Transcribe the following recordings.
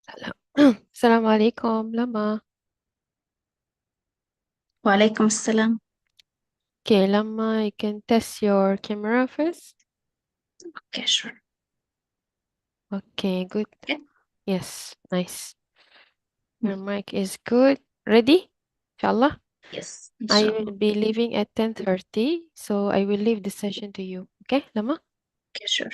Salam. Assalamu alaikum, Lama. وعليكم السلام. Okay, Lama, you can test your camera first. Okay, sure. Okay, good. Okay. Yes, nice. Mm. Your mic is good. Ready? Inshallah. Yes, I will inshallah. be leaving at 10:30, so I will leave the session to you. Okay, Lama? Okay, sure.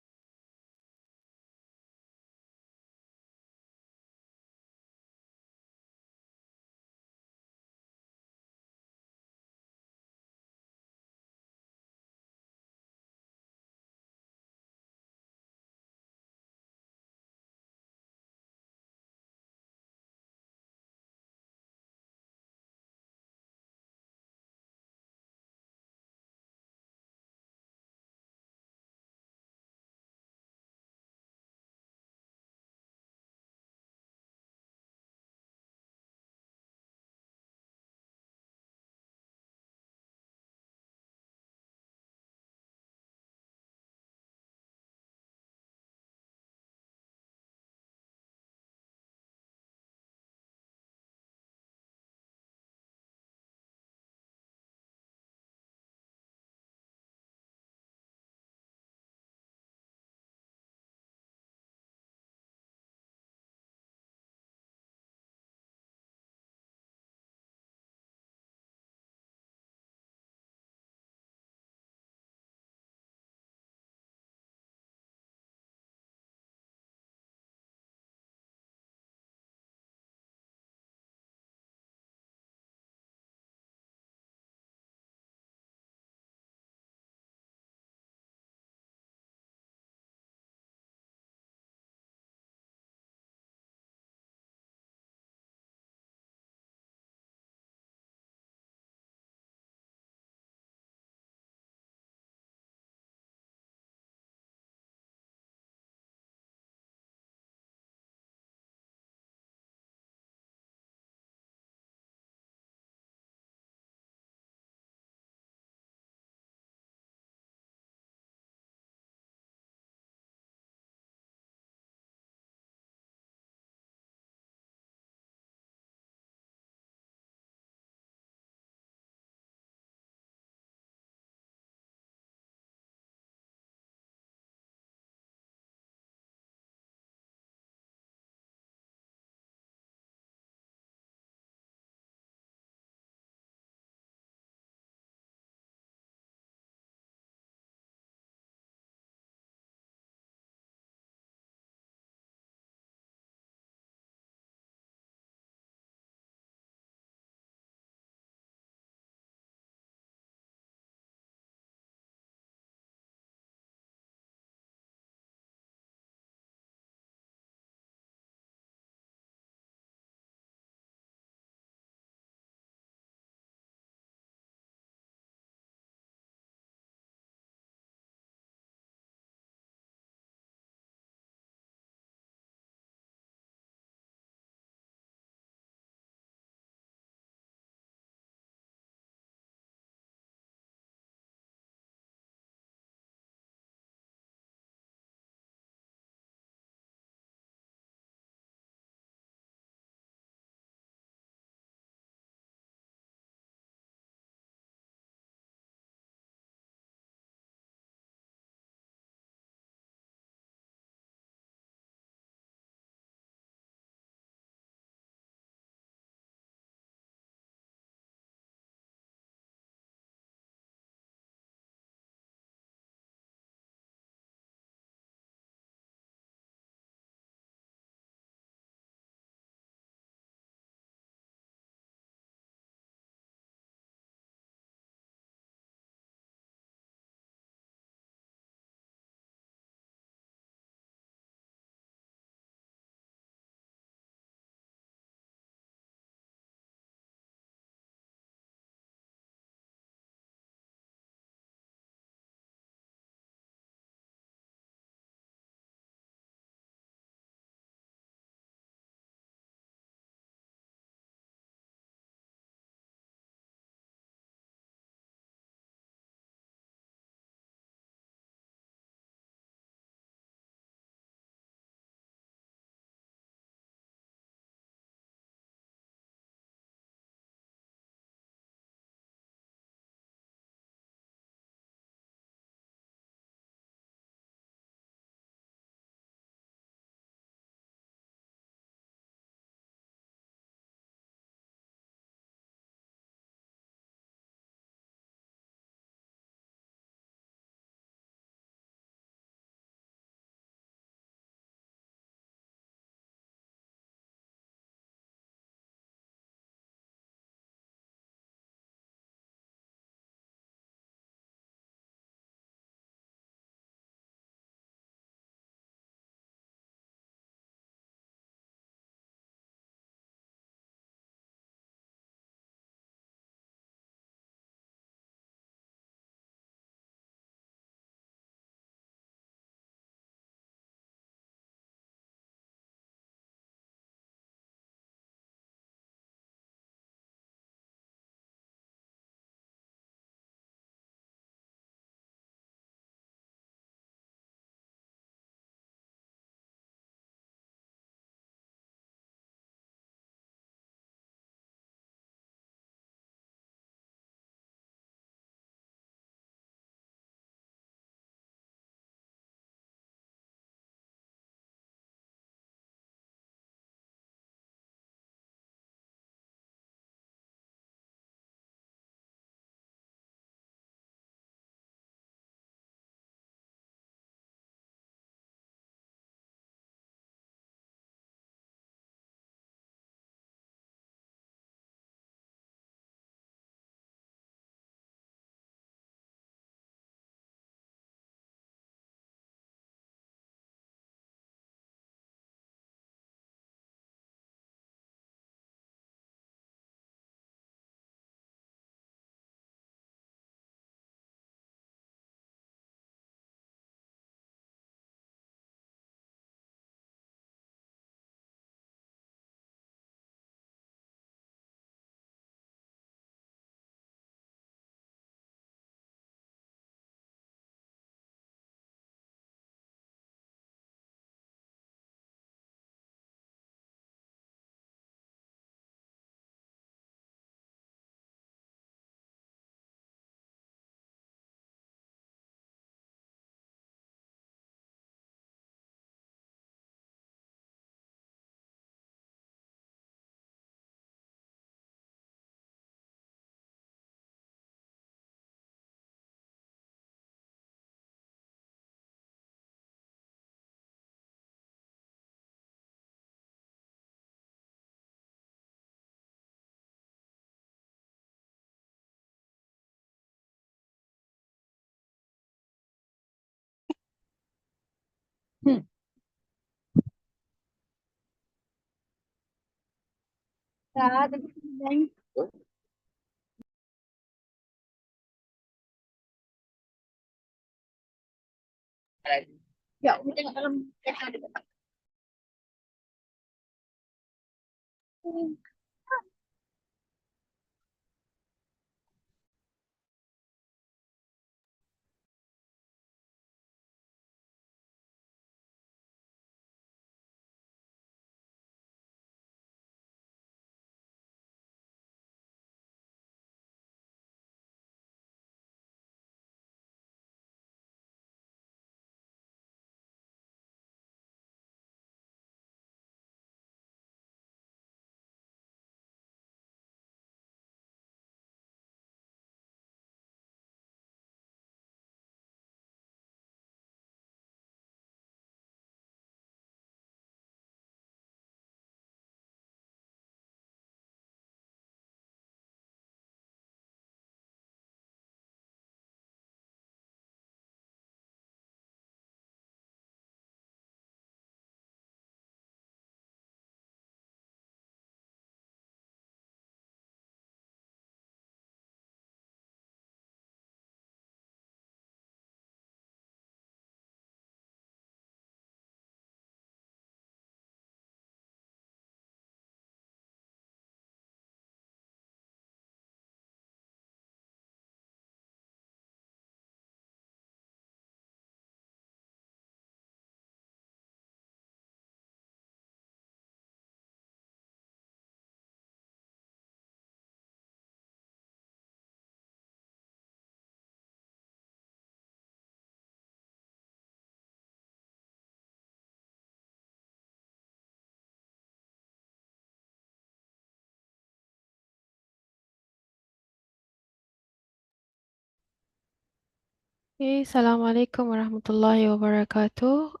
Okay, Assalamualaikum warahmatullahi wabarakatuh.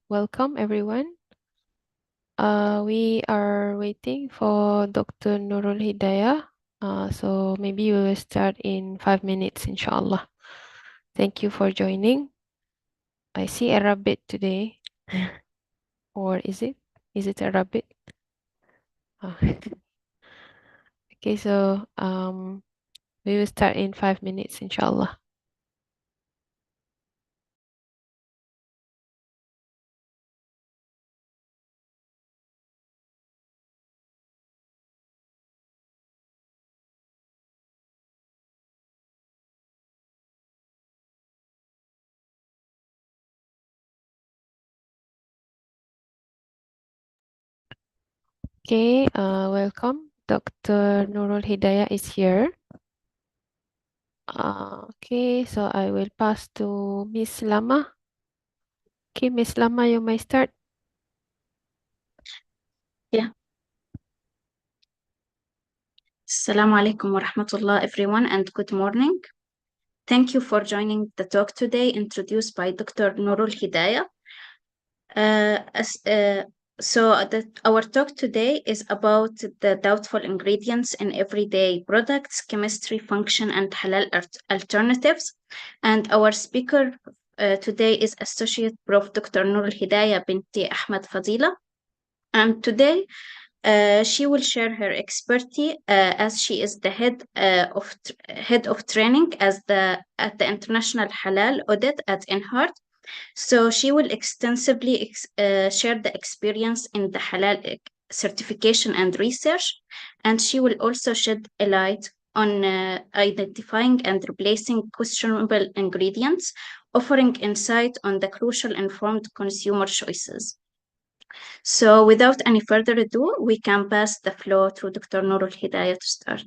Welcome everyone. We are waiting for Dr. Nurul Hidayah. So maybe we will start in 5 minutes, inshallah. Thank you for joining. I see a rabbit today, or is it? Is it a rabbit? Ah, okay, so we will start in 5 minutes, inshallah. Okay, welcome. Dr. Nurul Hidayah is here. Okay, so I will pass to Miss Lama. Okay, Miss Lama, you may start. Yeah. Assalamu alaikum wa rahmatullah, everyone, and good morning. Thank you for joining the talk today, introduced by Dr. Nurul Hidayah. Uh, as, uh, our talk today is about the doubtful ingredients in everyday products, chemistry, function, and halal alternatives. And our speaker today is Associate Prof. Dr. Nurul Hidayah binti Ahmad Fadila. And today she will share her expertise as she is the head of training at the International Halal Audit at INHART. So she will extensively share the experience in the halal certification and research, and she will also shed a light on identifying and replacing questionable ingredients, offering insight on the crucial informed consumer choices. So without any further ado, we can pass the floor to Dr. Nurul Hidayah to start.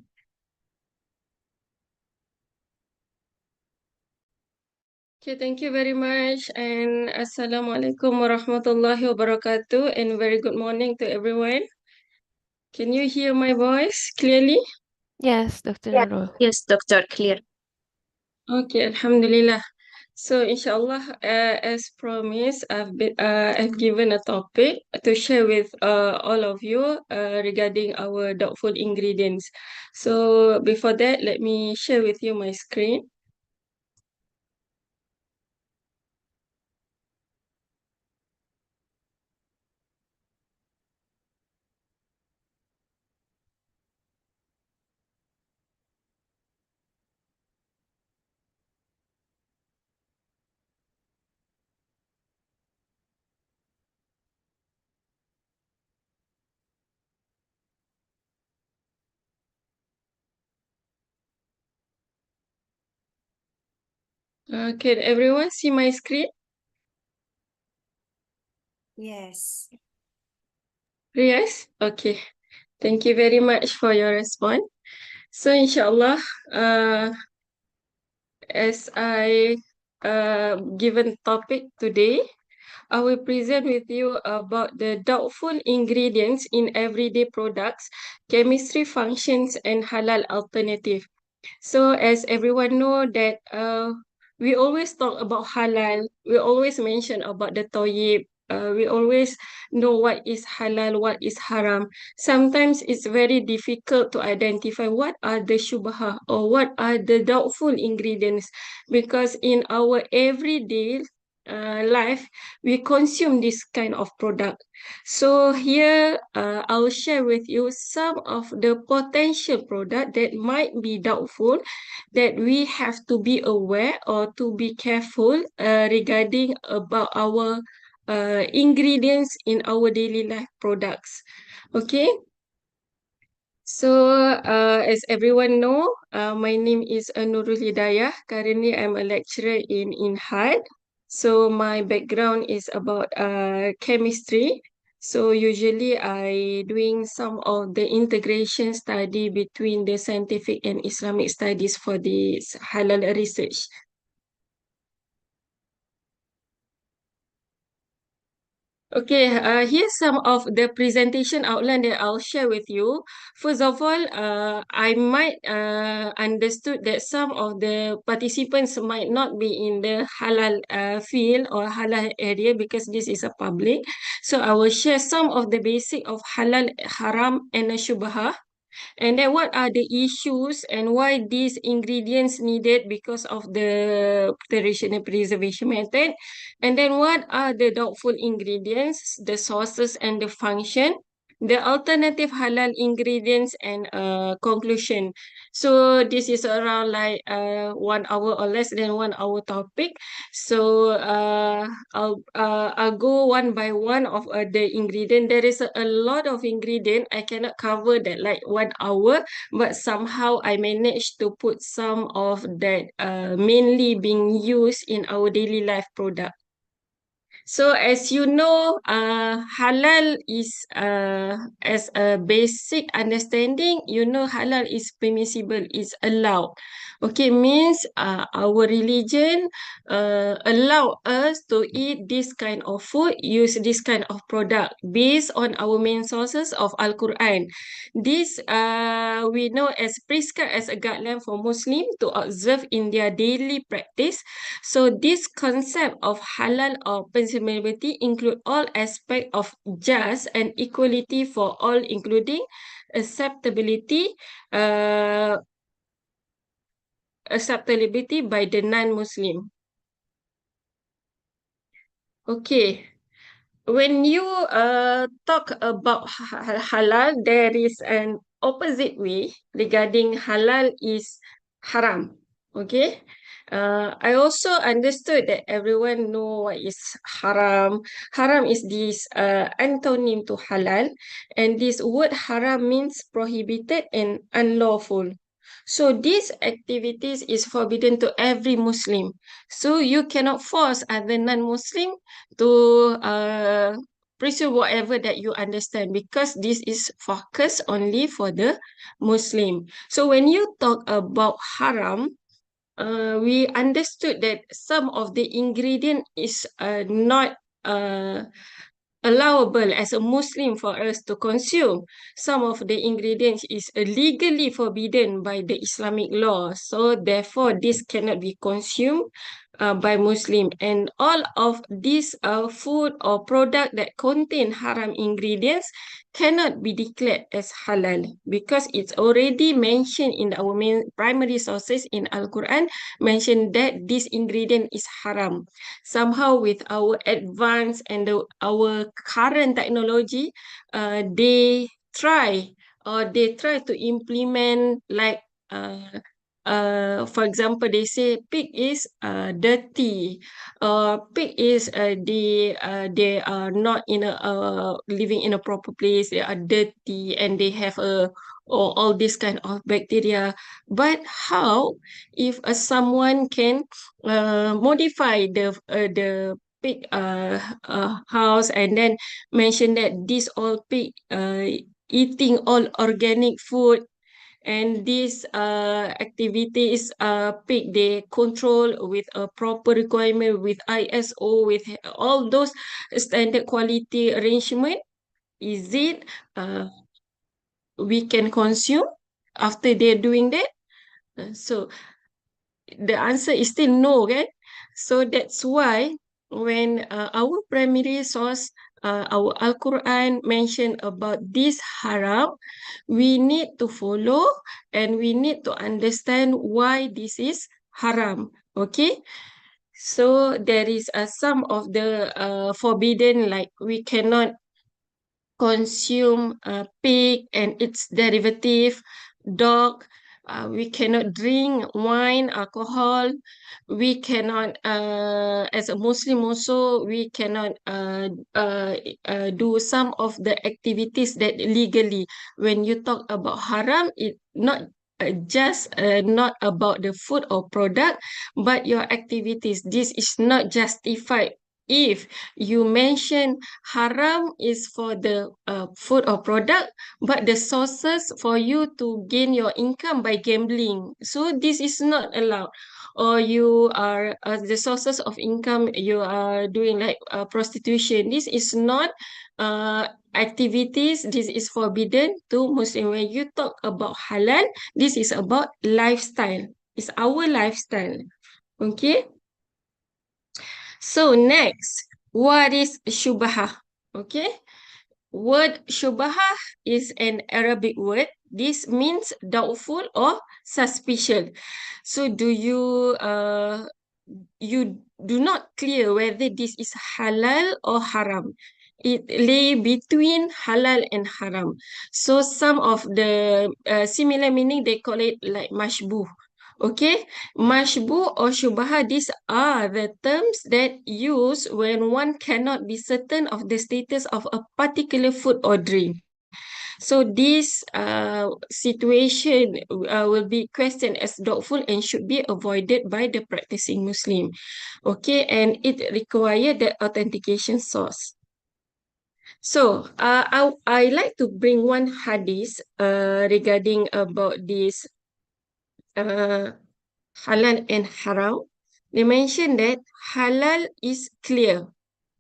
Okay, thank you very much. And Assalamualaikum warahmatullahi wabarakatuh. And very good morning to everyone. Can you hear my voice clearly? Yes, Dr. Yeah. Nurul. Yes, Doctor, clear. Okay, Alhamdulillah. So inshallah, as promised, I've given a topic to share with all of you regarding our doubtful ingredients. So before that, let me share with you my screen. Can everyone see my screen? Yes. Yes? Okay. Thank you very much for your response. So inshallah, as I given topic today, I will present with you about the doubtful ingredients in everyday products, chemistry functions, and halal alternative. So as everyone know that we always talk about halal, we always mention about the toyib, we always know what is halal, what is haram. Sometimes it's very difficult to identify what are the shubha or what are the doubtful ingredients, because in our everyday life we consume this kind of product. So here I'll share with you some of the potential product that might be doubtful, that we have to be aware or to be careful regarding about our ingredients in our daily life products. Okay. So as everyone know, my name is Nurul Hidayah. Currently, I'm a lecturer in INHART. So my background is about chemistry. So usually I doing some of the integration study between the scientific and Islamic studies for this halal research. Okay, here's some of the presentation outline that I'll share with you. First of all, I might understood that some of the participants might not be in the halal field or halal area, because this is a public. So I will share some of the basic of halal, haram, and shubha. And then what are the issues and why these ingredients needed because of the traditional preservation method. And then what are the doubtful ingredients, the sources and the function, the alternative halal ingredients, and conclusion. So this is around like 1 hour or less than 1 hour topic. So I'll go one by one of the ingredient. There is a lot of ingredient. I cannot cover that like 1 hour, but somehow I managed to put some of that mainly being used in our daily life product. So as you know, halal is as a basic understanding, you know, halal is permissible, is allowed. Okay, means our religion allow us to eat this kind of food, use this kind of product based on our main sources of Al-Quran. This we know as prescribed as a guideline for Muslim to observe in their daily practice. So this concept of halal or permissibility include all aspects of just and equality for all, including acceptability, uh, acceptability by the non-Muslim. Okay. When you talk about halal, there is an opposite way regarding halal is haram. Okay. I also understood that everyone know what is haram. Haram is this antonym to halal, and this word haram means prohibited and unlawful. So these activities is forbidden to every Muslim. So you cannot force other non-Muslim to pursue whatever that you understand, because this is focused only for the Muslim. So when you talk about haram, we understood that some of the ingredient is not allowable as a Muslim for us to consume. Some of the ingredients is legally forbidden by the Islamic law. So therefore, this cannot be consumed by Muslim. And all of these food or product that contain haram ingredients cannot be declared as halal, because it's already mentioned in our main primary sources in Al-Quran, mentioned that this ingredient is haram. Somehow with our advance and our current technology, they try to implement like for example, they say pig is dirty. Pig is they are not in a living in a proper place. They are dirty and they have a or all this kind of bacteria. But how if someone can modify the pig house, and then mention that this all pig eating all organic food, and these activities pig they control with a proper requirement, with ISO, with all those standard quality arrangement, is it we can consume after they're doing that? So the answer is still no, right? So that's why when our primary source, our Al-Quran mentioned about this haram, we need to follow and we need to understand why this is haram. Okay? So there is some of the forbidden, like we cannot consume pig and its derivative, dog. We cannot drink wine, alcohol. We cannot, as a Muslim also, we cannot do some of the activities that legally. When you talk about haram, it not just not about the food or product, but your activities. This is not justified. If you mention haram is for the food or product, but the sources for you to gain your income by gambling, so this is not allowed. Or you are the sources of income, you are doing like prostitution. This is not activities. This is forbidden to Muslim. When you talk about halal, this is about lifestyle. It's our lifestyle. Okay. So next, what is shubhah? Okay, word shubhah is an Arabic word. This means doubtful or suspicious. So you do not clear whether this is halal or haram. It lay between halal and haram. So some of the similar meaning, they call it like mashbuh. Okay, mashbuh or shubha, these are the terms that use when one cannot be certain of the status of a particular food or drink. So this situation will be questioned as doubtful and should be avoided by the practicing Muslim. Okay, and it requires the authentication source. So I like to bring one hadith regarding about this halal and haram. They mention that halal is clear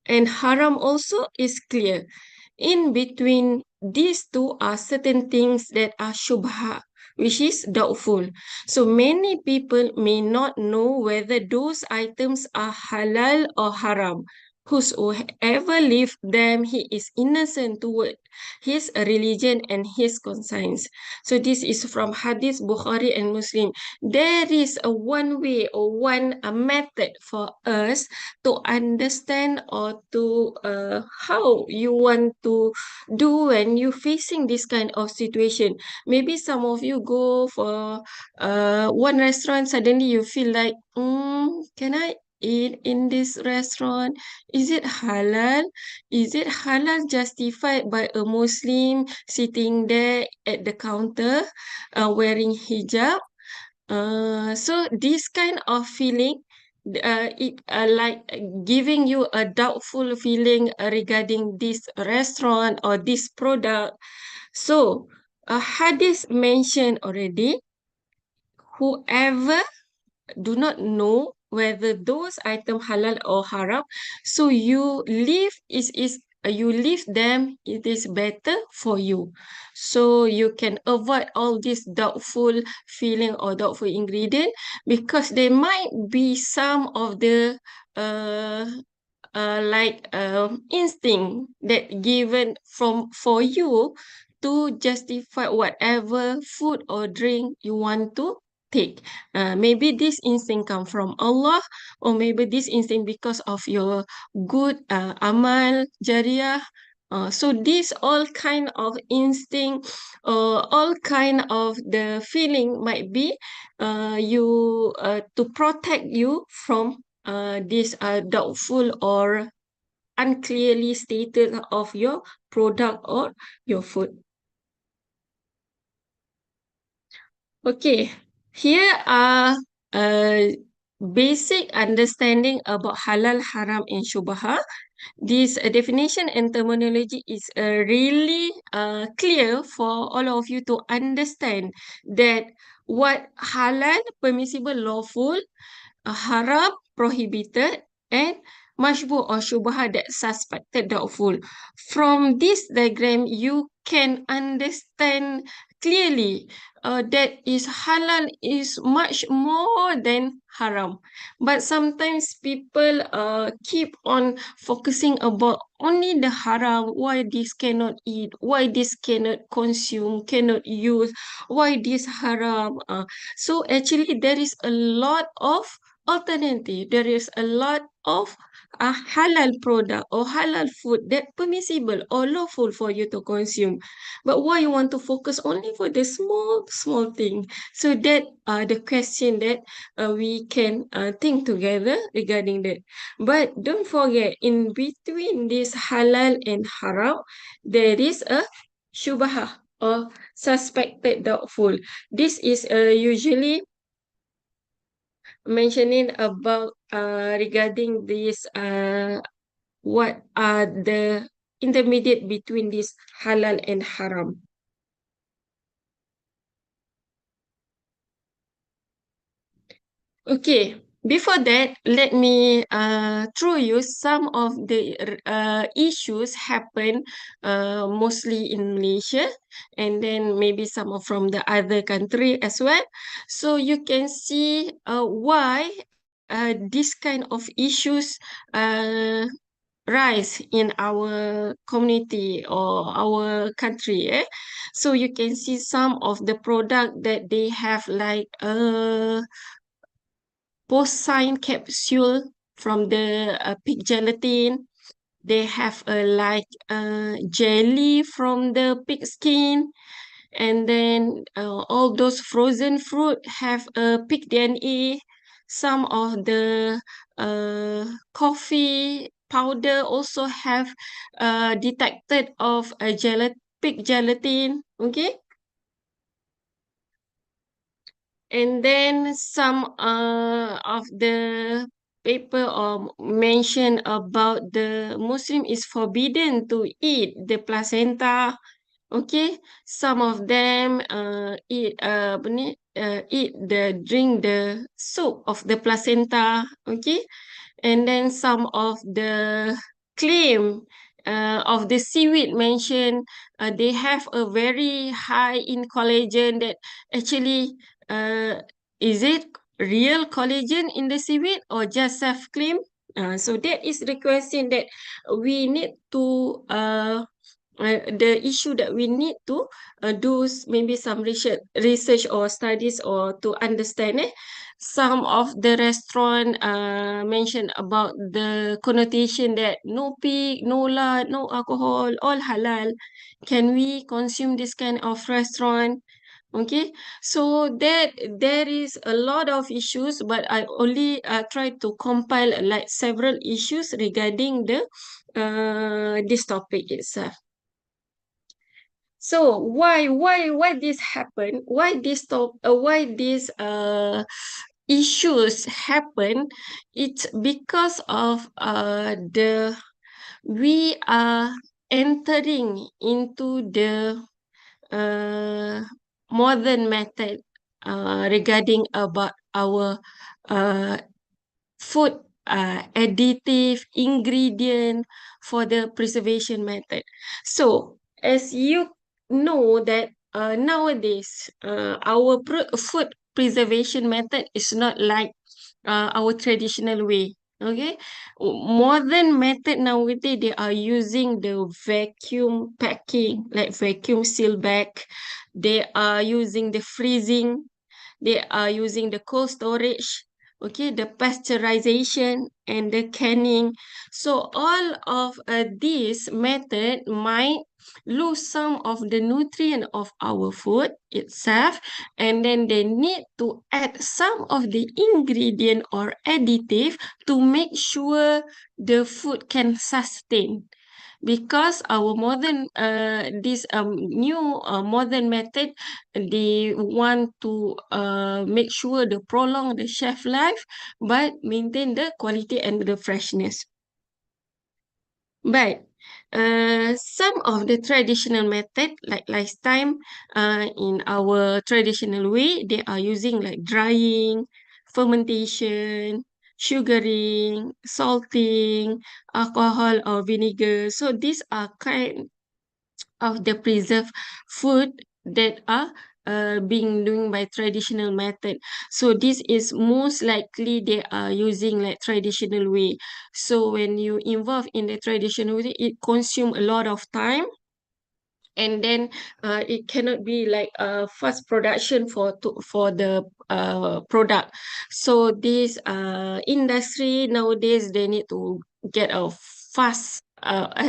and haram also is clear. In between these two are certain things that are shubha, which is doubtful. So many people may not know whether those items are halal or haram. Whosoever leave them, he is innocent toward his religion and his conscience. So this is from Hadith Bukhari and Muslim. There is a one way or one method for us to understand or to how you want to do when you facing this kind of situation. Maybe some of you go for one restaurant, suddenly you feel like, can I eat in this restaurant? Is it halal? Is it halal justified by a Muslim sitting there at the counter wearing hijab? So this kind of feeling, it like giving you a doubtful feeling regarding this restaurant or this product. So hadith mentioned already, whoever do not know whether those items halal or haram, so you leave is you leave them, it is better for you, so you can avoid all this doubtful feeling or doubtful ingredient, because there might be some of the uh like instinct that given from for you to justify whatever food or drink you want to take. Maybe this instinct come from Allah, or maybe this instinct because of your good amal jariyah. So these all kind of instinct, all kind of the feeling might be you to protect you from this doubtful or unclearly stated of your product or your food. Okay, here are basic understanding about halal, haram, and shubha. This definition and terminology is really clear for all of you to understand that what halal, permissible, lawful, haram, prohibited, and mashbu or shubha that suspected, doubtful. From this diagram, you can understand clearly that is halal is much more than haram. But sometimes people keep on focusing about only the haram, why this cannot eat, why this cannot consume, cannot use, why this haram. So actually there is a lot of alternative. There is a lot of halal product or halal food that permissible or lawful for you to consume. But why you want to focus only for the small thing? So that the question that we can think together regarding that. But don't forget, in between this halal and haram, there is a shubha or suspected, doubtful. This is usually mentioning about regarding this what are the intermediate between this halal and haram. Okay, before that, let me throw you some of the issues happen mostly in Malaysia, and then maybe some of from the other country as well. So you can see why this kind of issues rise in our community or our country. So you can see some of the product that they have like porcine capsule from the pig gelatin. They have a like jelly from the pig skin, and then all those frozen fruit have a pig DNA. Some of the coffee powder also have detected of a pig gelatin. Okay, and then some of the paper or mention about the Muslim is forbidden to eat the placenta. Okay, some of them eat apa ni, eat the drink the soup of the placenta. Okay, and then some of the claim of the seaweed mentioned, they have a very high in collagen that actually is it real collagen in the seaweed or just self-claim? So that is the question that we need to the issue that we need to do maybe some research or studies or to understand. Some of the restaurant mentioned about the connotation that no pig, no lard, no alcohol, all halal. Can we consume this kind of restaurant? Okay, so that there is a lot of issues, but I only try to compile like several issues regarding the this topic itself. So why this happen? Why these issues happen? It's because of the we are entering into the uh, modern method regarding about our uh, food additive ingredient for the preservation method. So as you know that nowadays our food preservation method is not like our traditional way. Okay, modern method nowadays they are using the vacuum packing, like vacuum seal bag. They are using the freezing, they are using the cold storage, okay, the pasteurization and the canning. So all of these method might lose some of the nutrient of our food itself, and then they need to add some of the ingredient or additive to make sure the food can sustain. because our modern this new modern method, they want to make sure the prolong the shelf life but maintain the quality and the freshness. But some of the traditional method, like last time, in our traditional way, they are using like drying, fermentation, sugaring, salting, alcohol or vinegar. So these are kind of the preserved food that are being doing by traditional method. So this is most likely they are using like traditional way. So when you involve in the traditional way, it consume a lot of time, and then it cannot be like a fast production for the product. So this industry nowadays, they need to get a fast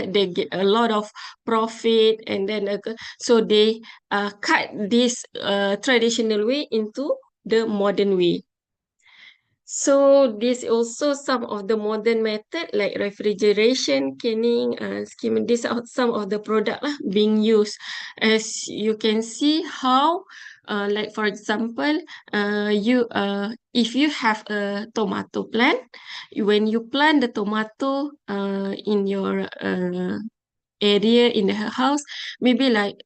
they get a lot of profit, and then so they cut this traditional way into the modern way. So this also some of the modern method like refrigeration, canning, skimming. These are some of the product lah being used. As you can see how, like for example, you if you have a tomato plant, when you plant the tomato in your area in the house, maybe like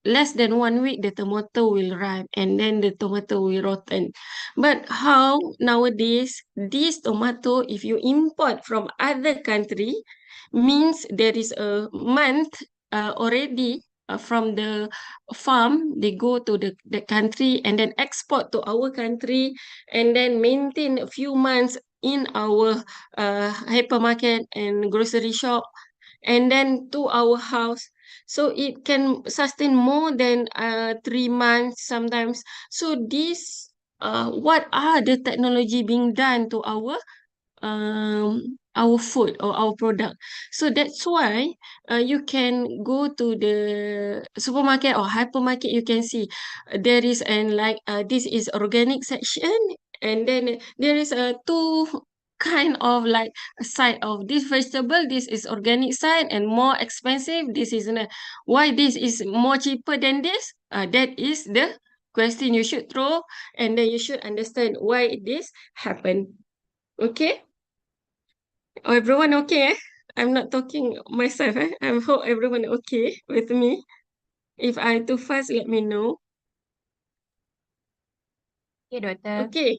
less than 1 week, the tomato will ripe and then the tomato will rotten. But how nowadays, this tomato, if you import from other country, means there is a month already from the farm, they go to the country and then export to our country and then maintain a few months in our hypermarket and grocery shop and then to our house. So it can sustain more than 3 months sometimes. So this what are the technology being done to our food or our product? So that's why you can go to the supermarket or hypermarket, you can see there is an like this is organic section, and then there is a two kind of like a side of this vegetable. This is organic side and more expensive, this is why this is more cheaper than this. That is the question you should throw, and then you should understand why this happened. Okay, everyone okay? I'm not talking myself. I hope everyone okay with me. If I too fast, let me know. Okay, doktor. Okay.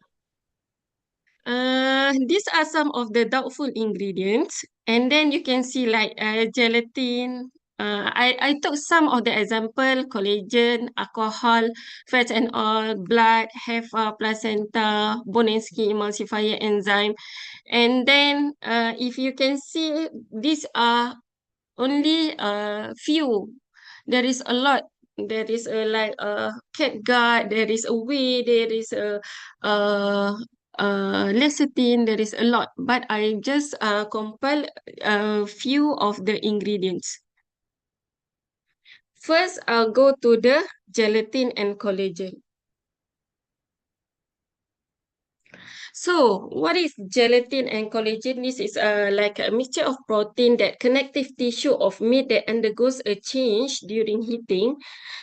These are some of the doubtful ingredients, and then you can see like gelatin. I took some of the example: collagen, alcohol, fats and oil, blood, heifer, placenta, bone and skin emulsifier enzyme, and then if you can see, these are only a few. There is a lot. There is a like a catgut. There is a whey. There is a lecithin. There is a lot. But I just compile a few of the ingredients. First, I'll go to the gelatin and collagen. So, what is gelatin and collagen? This is like a mixture of protein, that connective tissue of meat that undergoes a change during heating.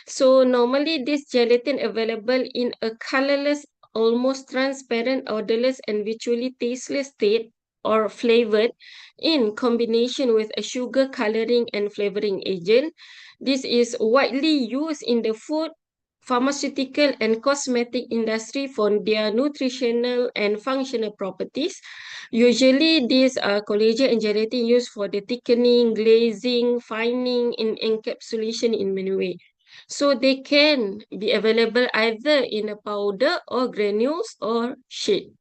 So, normally this gelatin available in a colorless, almost transparent, odorless, and virtually tasteless state or flavored in combination with a sugar coloring and flavoring agent. This is widely used in the food, pharmaceutical and cosmetic industry for their nutritional and functional properties. Usually, these are collagen and gelatin used for the thickening, glazing, fining, and encapsulation in many ways. So they can be available either in a powder or granules or shake.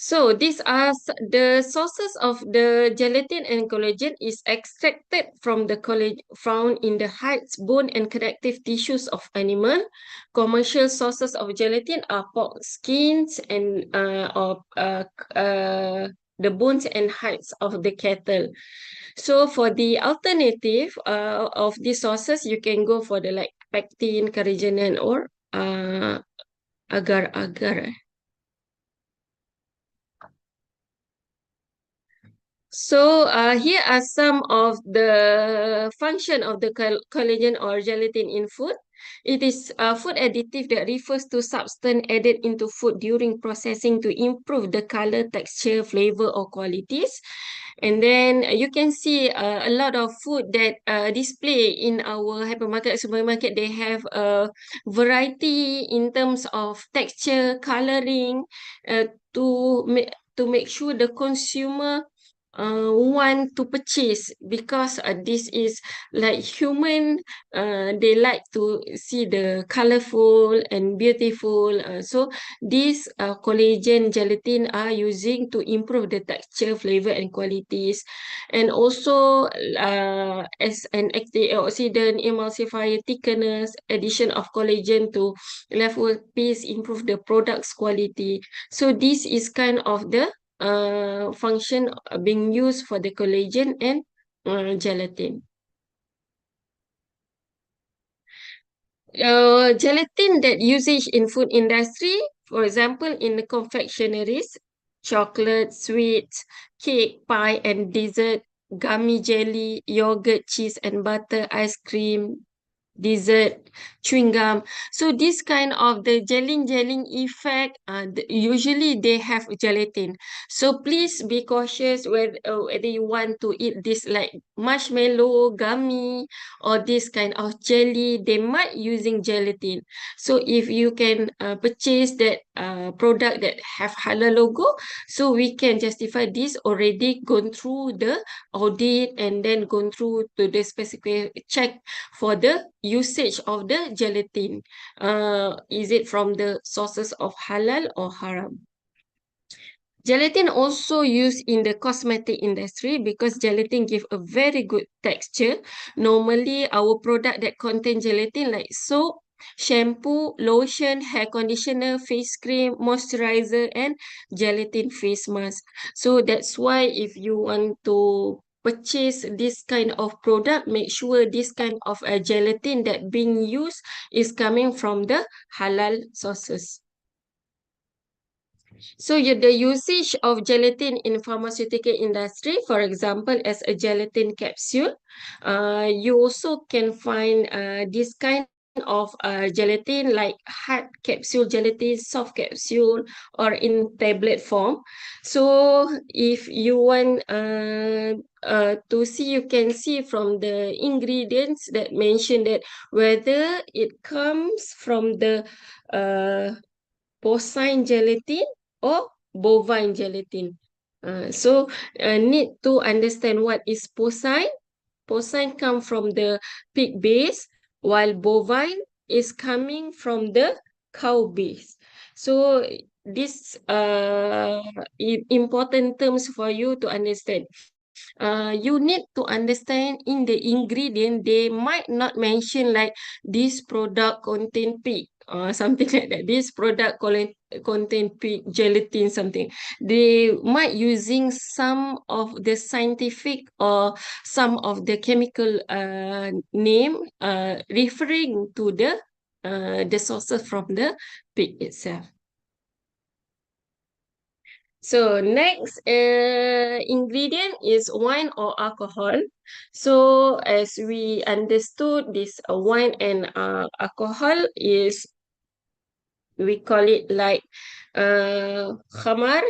So these are the sources of the gelatin and collagen is extracted from the collagen found in the hides, bone, and connective tissues of animal. Commercial sources of gelatin are pork skins and the bones and hides of the cattle. So for the alternative of these sources, you can go for the like pectin, carrageenan, or agar-agar. So here are some of the function of the collagen or gelatin in food. It is a food additive that refers to substance added into food during processing to improve the color, texture, flavor, or qualities. And then you can see a lot of food that display in our hypermarket, supermarket. They have a variety in terms of texture, coloring, to make sure the consumer want to purchase, because this is like human, they like to see the colorful and beautiful, so these collagen gelatin are using to improve the texture, flavor, and qualities, and also as an antioxidant, emulsifier, thickeners, addition of collagen to leftover piece improve the product's quality. So this is kind of the function being used for the collagen and gelatin. Gelatin that usage in food industry, for example, in the confectionaries, chocolate, sweets, cake, pie, and dessert, gummy jelly, yogurt, cheese, and butter, ice cream, dessert, chewing gum. So this kind of the gelling effect, usually they have gelatin. So please be cautious whether you want to eat this like marshmallow, gummy, or this kind of jelly. They might using gelatin. So if you can purchase that product that have halal logo, so we can justify this already gone through the audit and then gone through to the specific check for the usage of the gelatin. Is it from the sources of halal or haram? Gelatin also used in the cosmetic industry because gelatin give a very good texture. Normally, our product that contain gelatin like soap, shampoo, lotion, hair conditioner, face cream, moisturizer, and gelatin face mask. So that's why if you want to purchase this kind of product, make sure this kind of gelatin that being used is coming from the halal sources. So the usage of gelatin in pharmaceutical industry, for example, as a gelatin capsule, you also can find this kind of gelatin like hard capsule gelatin, soft capsule, or in tablet form. So if you want to see, you can see from the ingredients that mention that whether it comes from the uh, porcine gelatin or bovine gelatin. Need to understand what is porcine. Porcine come from the pig base, while bovine is coming from the cow base. So this important terms for you to understand. You need to understand in the ingredient, they might not mention like this product contain pig or something like that. This product contain pig gelatin something. They might using some of the scientific or some of the chemical name referring to the sources from the pig itself. So next ingredient is wine or alcohol. So as we understood, this wine and alcohol is, we call it like khamar,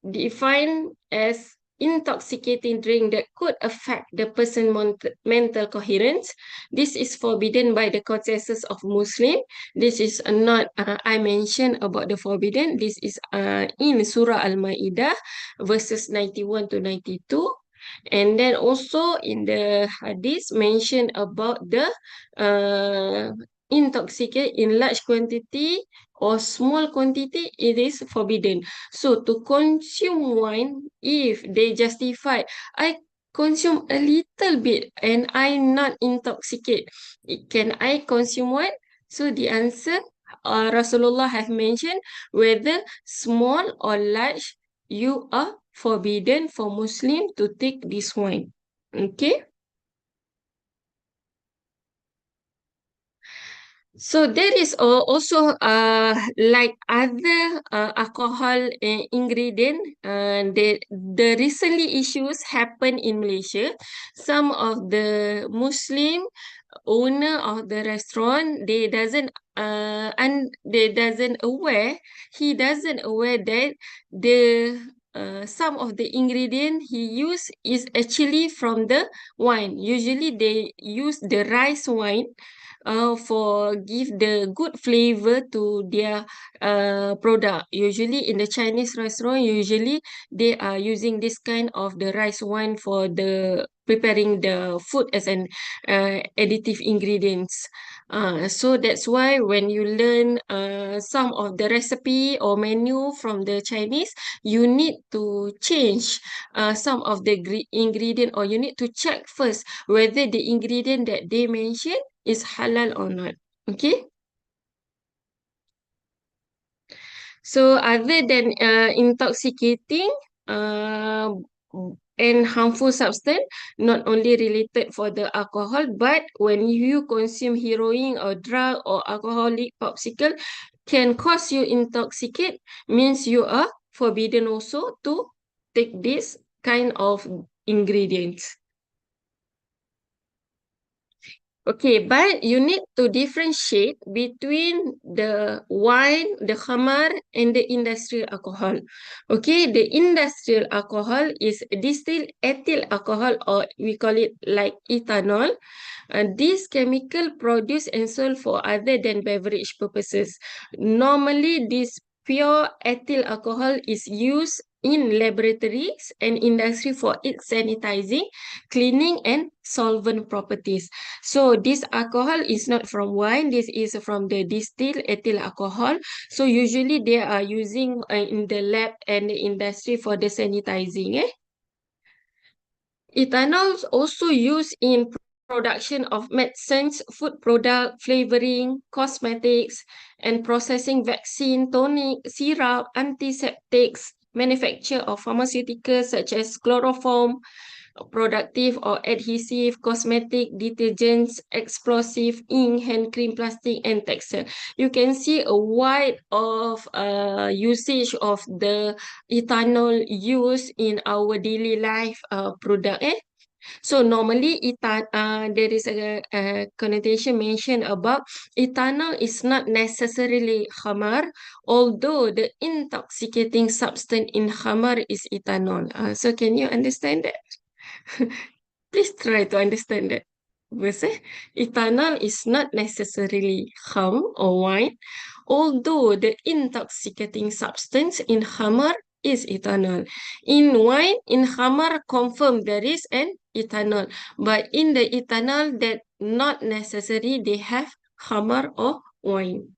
defined as intoxicating drink that could affect the person's mental coherence. This is forbidden by the consensus of Muslim. This is not I mentioned about the forbidden. This is in Surah Al-Ma'idah verses 91 to 92. And then also in the hadith mentioned about the intoxicate in large quantity or small quantity, it is forbidden. So to consume wine, if they justify, I consume a little bit and I not intoxicate, can I consume wine? So the answer, Rasulullah have mentioned, whether small or large, you are forbidden for Muslim to take this wine. Okay. So there is also like other alcohol ingredient. The recently issues happen in Malaysia. Some of the Muslim owner of the restaurant, they doesn't aware, he doesn't aware that the some of the ingredient he use is actually from the wine. Usually they use the rice wine for give the good flavor to their product. Usually in the Chinese restaurant, usually they are using this kind of the rice wine for the preparing the food as an additive ingredients. So that's why when you learn some of the recipe or menu from the Chinese, you need to change some of the ingredient, or you need to check first whether the ingredient that they mention is halal or not. Okay. So other than intoxicating uh, and harmful substance, not only related for the alcohol, but when you consume heroin or drug or alcoholic popsicle can cause you intoxicate, means you are forbidden also to take this kind of ingredients. Okay, but you need to differentiate between the wine, the khamar, and the industrial alcohol. Okay, the industrial alcohol is distilled ethyl alcohol, or we call it like ethanol. This chemical produced and sold for other than beverage purposes. Normally, this pure ethyl alcohol is used in laboratories and industry for its sanitizing, cleaning, and solvent properties. So this alcohol is not from wine. This is from the distilled ethyl alcohol. So usually they are using in the lab and the industry for the sanitizing. Ethanol is also used in production of medicines, food product, flavoring, cosmetics, and processing vaccine, tonic, syrup, antiseptics, manufacture of pharmaceuticals such as chloroform, productive or adhesive, cosmetic, detergents, explosive, ink, hand cream, plastic, and textile. You can see a wide of usage of the ethanol used in our daily life product. So normally there is a connotation mentioned about ethanol is not necessarily khamar, although the intoxicating substance in khamar is ethanol. So can you understand that? Please try to understand that. Verse, ethanol is not necessarily khamr or wine, although the intoxicating substance in khamar is ethanol. In wine, in khamar, confirm there is an ethanol, but in the ethanol, that not necessary they have khamar or wine.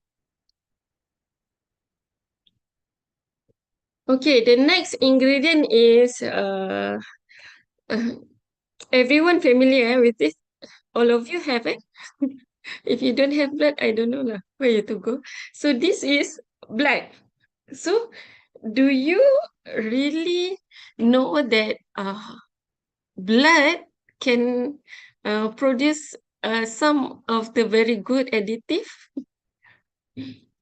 Okay, the next ingredient is everyone familiar with this? All of you have it? If you don't have blood, I don't know lah where you to go. So this is blood. So do you really know that blood can produce some of the very good additive?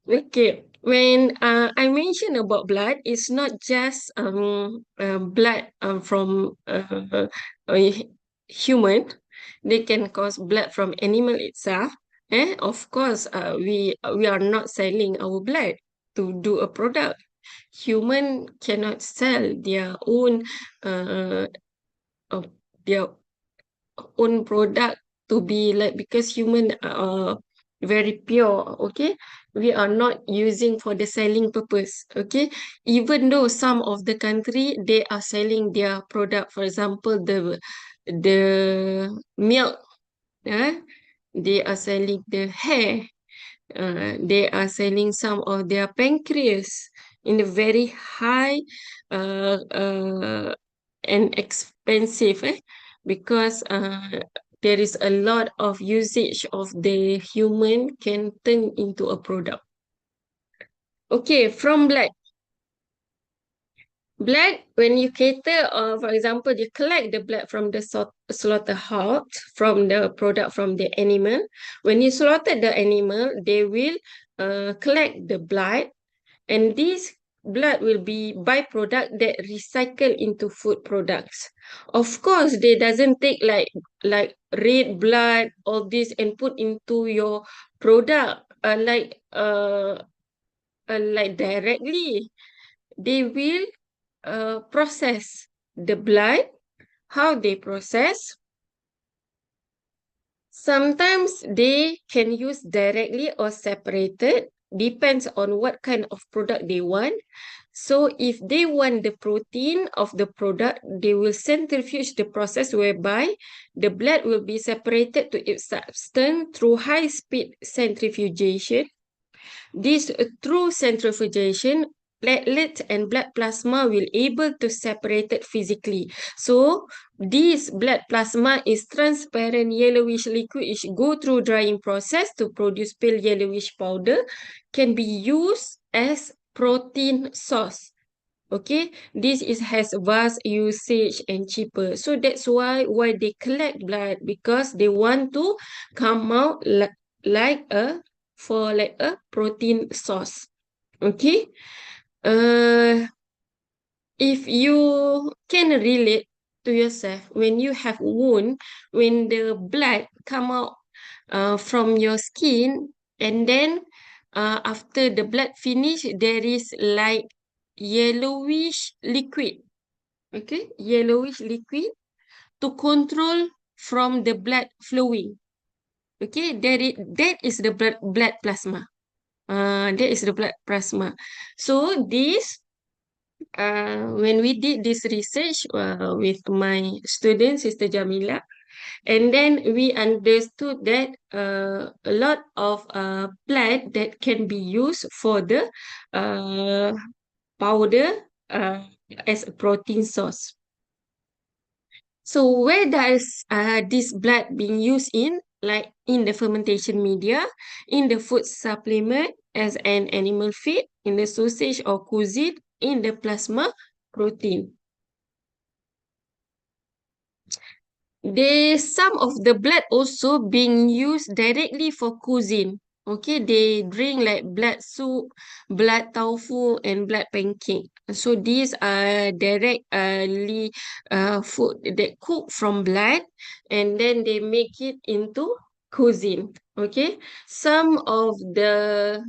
Okay, when I mention about blood, it's not just blood from human. They can cause blood from animal itself. Of course, we are not selling our blood to do a product. Human cannot sell uh, uh, their own product to be like, because human are very pure. Okay, we are not using for the selling purpose. Okay, even though some of the country they are selling their product, for example the milk, they are selling the hair, they are selling some of their pancreas in a very high and expensive, because there is a lot of usage of the human can turn into a product. Okay, from blood. Blood, when you cater, or for example, you collect the blood from the slaughterhouse, from the product from the animal. When you slaughter the animal, they will collect the blood, and this blood will be byproduct that recycle into food products. Of course, they doesn't take like red blood, all this, and put into your product like directly. They will process the blood. How they process? Sometimes they can use directly or separated, depends on what kind of product they want. So if they want the protein of the product, they will centrifuge the process whereby the blood will be separated to its substance through high-speed centrifugation. This through centrifugation, platelets and blood plasma will able to separate it physically. So this blood plasma is transparent yellowish liquid which go through drying process to produce pale yellowish powder, can be used as protein source. Okay, this is has vast usage and cheaper. So that's why they collect blood, because they want to come out like a protein source. Okay. If you can relate to yourself when you have wound, when the blood come out from your skin, and then after the blood finish, there is like yellowish liquid. Okay, yellowish liquid to control from the blood flowing. Okay, that is the blood plasma. That is the blood plasma. So this, when we did this research with my student, Sister Jamila, and then we understood that a lot of plant that can be used for the uh, powder as a protein source. So where does this blood being used in? Like in the fermentation media, in the food supplement as an animal feed, in the sausage or cuisine, in the plasma protein. Some of the blood also being used directly for cuisine. Okay, they drink like blood soup, blood tofu, and blood pancake. So these are directly food that cook from blood, and then they make it into cuisine. Okay, some of the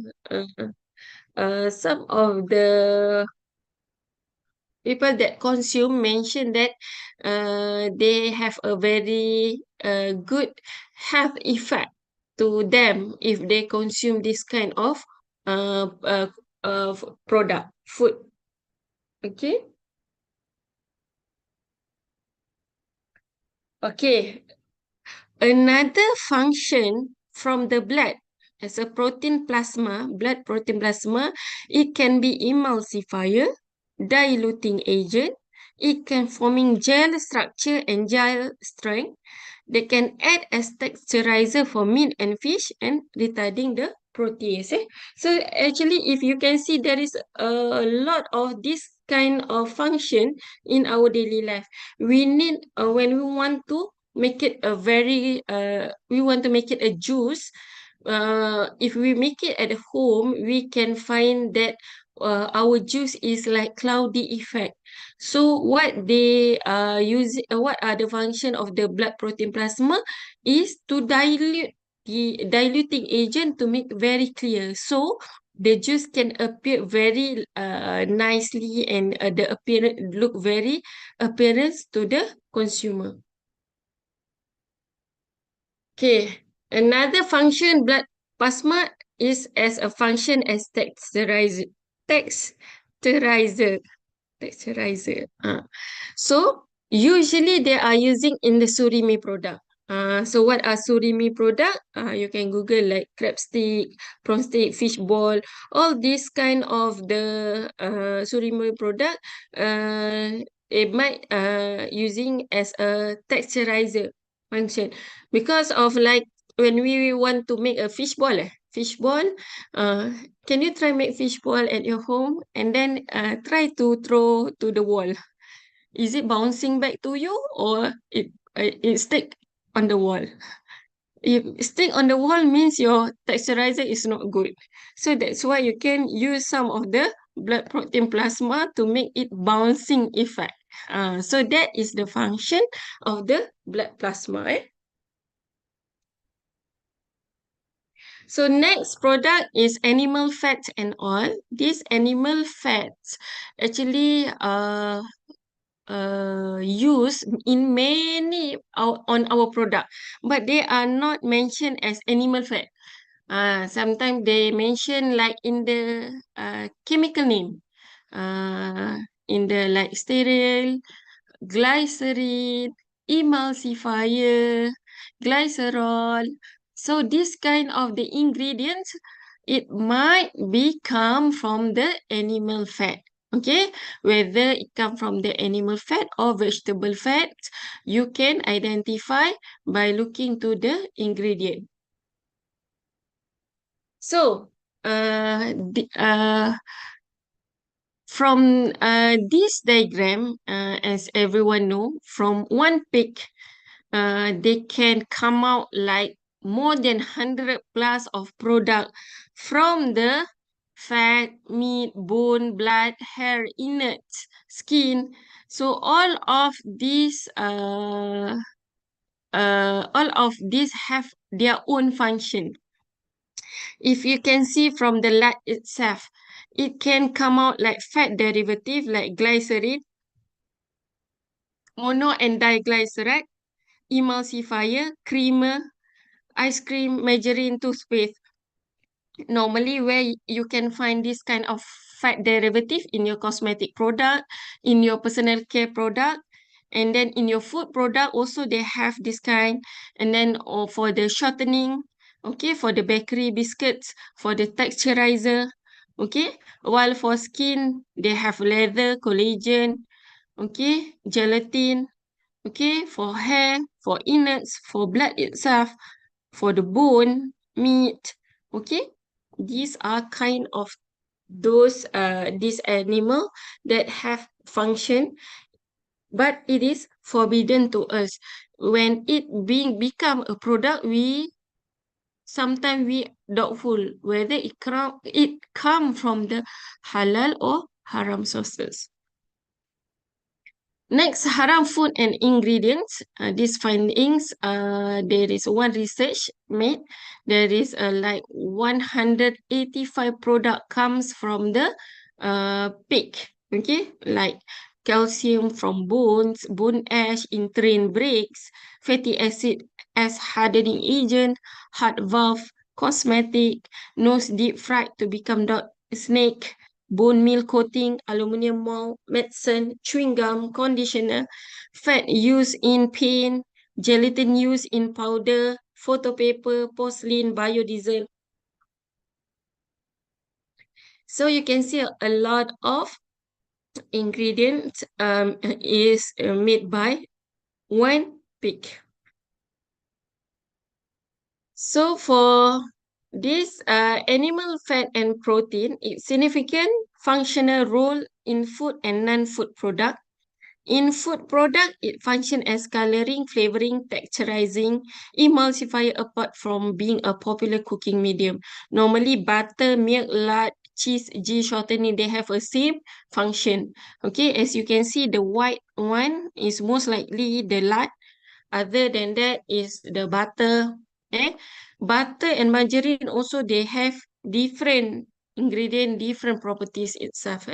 people that consume mention that they have a very good health effect to them if they consume this kind uh, uh, product, food. Okay. Okay. Another function from the blood as a protein plasma, blood protein plasma, it can be emulsifier, diluting agent. It can forming gel structure and gel strength. They can act as texturizer for meat and fish and retarding the protease. So actually, if you can see, there is a lot of this kind of function in our daily life. We need when we want to make it a very we want to make it a juice. If we make it at home, we can find that our juice is like cloudy effect. So what they use, what are the function of the blood protein plasma is to dilute the diluting agent to make very clear. So the juice can appear very nicely, and the appearance look very appearance to the consumer. Okay, another function blood plasma is as a function as texturizer. Texturizer. So usually they are using in the surimi product. So what are surimi product? You can Google like crab stick, prawn stick, fish ball, all these kind of the surimi product. It might using as a texturizer function, because of like when we want to make a fish ball, fishball. Can you try make fishball at your home and then try to throw to the wall? Is it bouncing back to you or it stick on the wall? If stick on the wall means your texturizer is not good. So that's why you can use some of the blood protein plasma to make it bouncing effect. So that is the function of the blood plasma. So next product is animal fats and oil. These animal fats actually used in many on our product, but they are not mentioned as animal fat. Sometimes they mention like in the chemical name, in the like sterile, glycerin, emulsifier, glycerol. So this kind of the ingredients, it might be come from the animal fat. Okay, whether it come from the animal fat or vegetable fat, you can identify by looking to the ingredient. So, from this diagram, as everyone know, from one pig, they can come out like more than 100 plus of product from the fat, meat, bone, blood, hair, innards, skin. So all of these have their own function. If you can see from the lard itself, it can come out like fat derivative like glycerin, mono and diglyceride, emulsifier, creamer, ice cream, margarine, toothpaste. Normally where you can find this kind of fat derivative in your cosmetic product, in your personal care product, and then in your food product also they have this kind, and then for the shortening, okay, for the bakery biscuits, for the texturizer, okay, while for skin they have leather, collagen, okay, gelatin, okay, for hair, for innards, for blood itself, for the bone, meat, okay. These are kind of those this animal that have function, but it is forbidden to us. When it become a product, sometimes we doubtful whether it come from the halal or haram sources. Next, haram food and ingredients. These findings, there is one research made. There is like 185 product comes from the pig. Okay, like calcium from bones, bone ash in train brakes, fatty acid as hardening agent, heart valve, cosmetic, nose deep fried to become snake, bone meal coating, aluminium mold, medicine, chewing gum, conditioner, fat used in paint, gelatin used in powder, photo paper, porcelain, biodiesel. So you can see a lot of ingredients is made by one pig. So for this animal fat and protein, its significant functional role in food and non-food product. In food product, it functions as coloring, flavoring, texturizing, emulsifier apart from being a popular cooking medium. Normally, butter, milk, lard, cheese, ghee, shortening, they have a same function. Okay, as you can see, the white one is most likely the lard. Other than that is the butter. Eh? Butter and margarine also, they have different ingredient, different properties itself.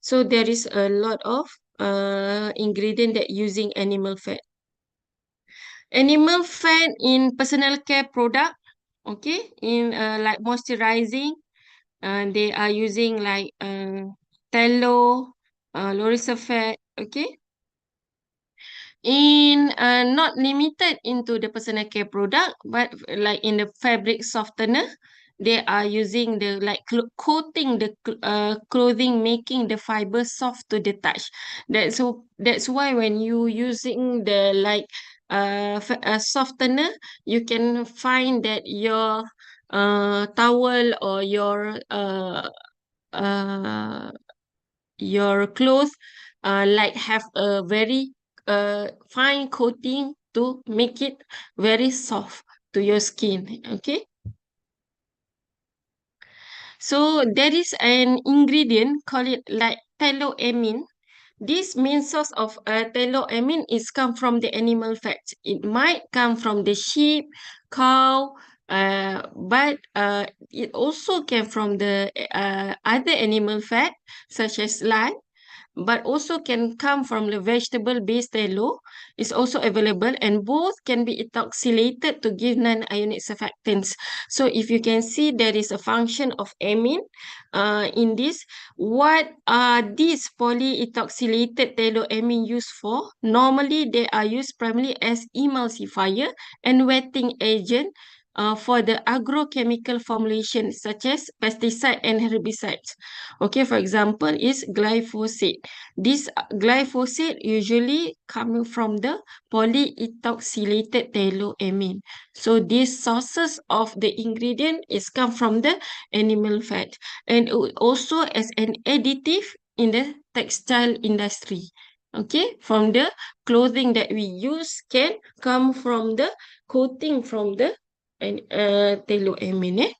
So there is a lot of ingredient that using animal fat. Animal fat in personal care product, okay, in like moisturizing, they are using like tallow, laurisil fat, okay. In not limited into the personal care product, but like in the fabric softener, they are using the like coating the clothing, making the fiber soft to the touch. That's why when you using the like softener, you can find that your towel or your clothes like have a very fine coating to make it very soft to your skin. Okay, so there is an ingredient called it like teloamine. This main source of teloamine is come from the animal fat. It might come from the sheep, cow, but it also came from the other animal fat such as lard, but also can come from the vegetable-based tallow. Is also available, and both can be ethoxylated to give non-ionic surfactants. So if you can see, there is a function of amine in this. What are these polyethoxylated tallow-amine used for? Normally, they are used primarily as emulsifier and wetting agent for the agrochemical formulation such as pesticide and herbicides. Okay, for example, is glyphosate. This glyphosate usually coming from the polyethoxylated tallow-amine. So these sources of the ingredient is come from the animal fat, and also as an additive in the textile industry. Okay, from the clothing that we use can come from the coating from the tallow-amine.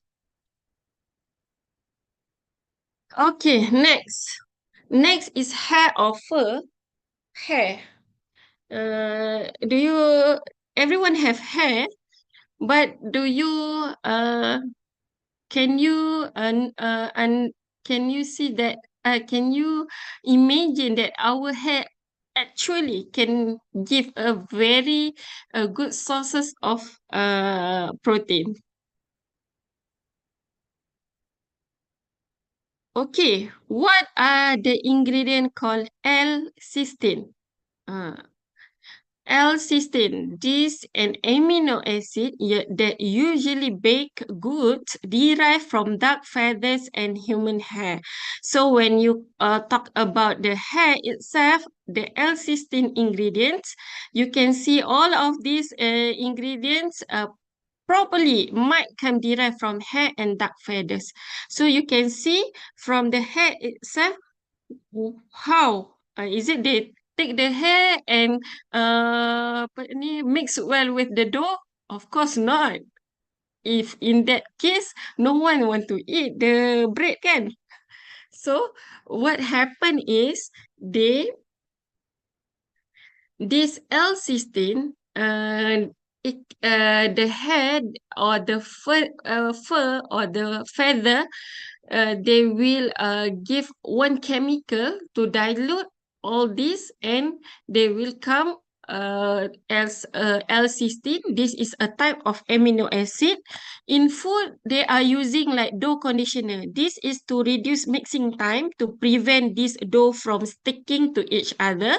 Okay, next. Next is hair or fur. Hair. Do you, everyone have hair, but do you, can you, and can you see that, can you imagine that our hair actually can give a very good sources of protein? Okay, what are the ingredient called L-cysteine? Uh, L-cysteine, this an amino acid that usually bake goods derived from duck feathers and human hair. So when you talk about the hair itself, the L-cysteine ingredients, you can see all of these ingredients probably might come derived from hair and duck feathers. So you can see from the hair itself, how is it they take the hair and apa ni, mix well with the dough? Of course not. If in that case, no one want to eat the bread kan. So what happened is this L-cysteine, the head or the fur or the feather, they will give one chemical to dilute all this, and they will come as L-cysteine. This is a type of amino acid. In food, they are using like dough conditioner. This is to reduce mixing time to prevent this dough from sticking to each other.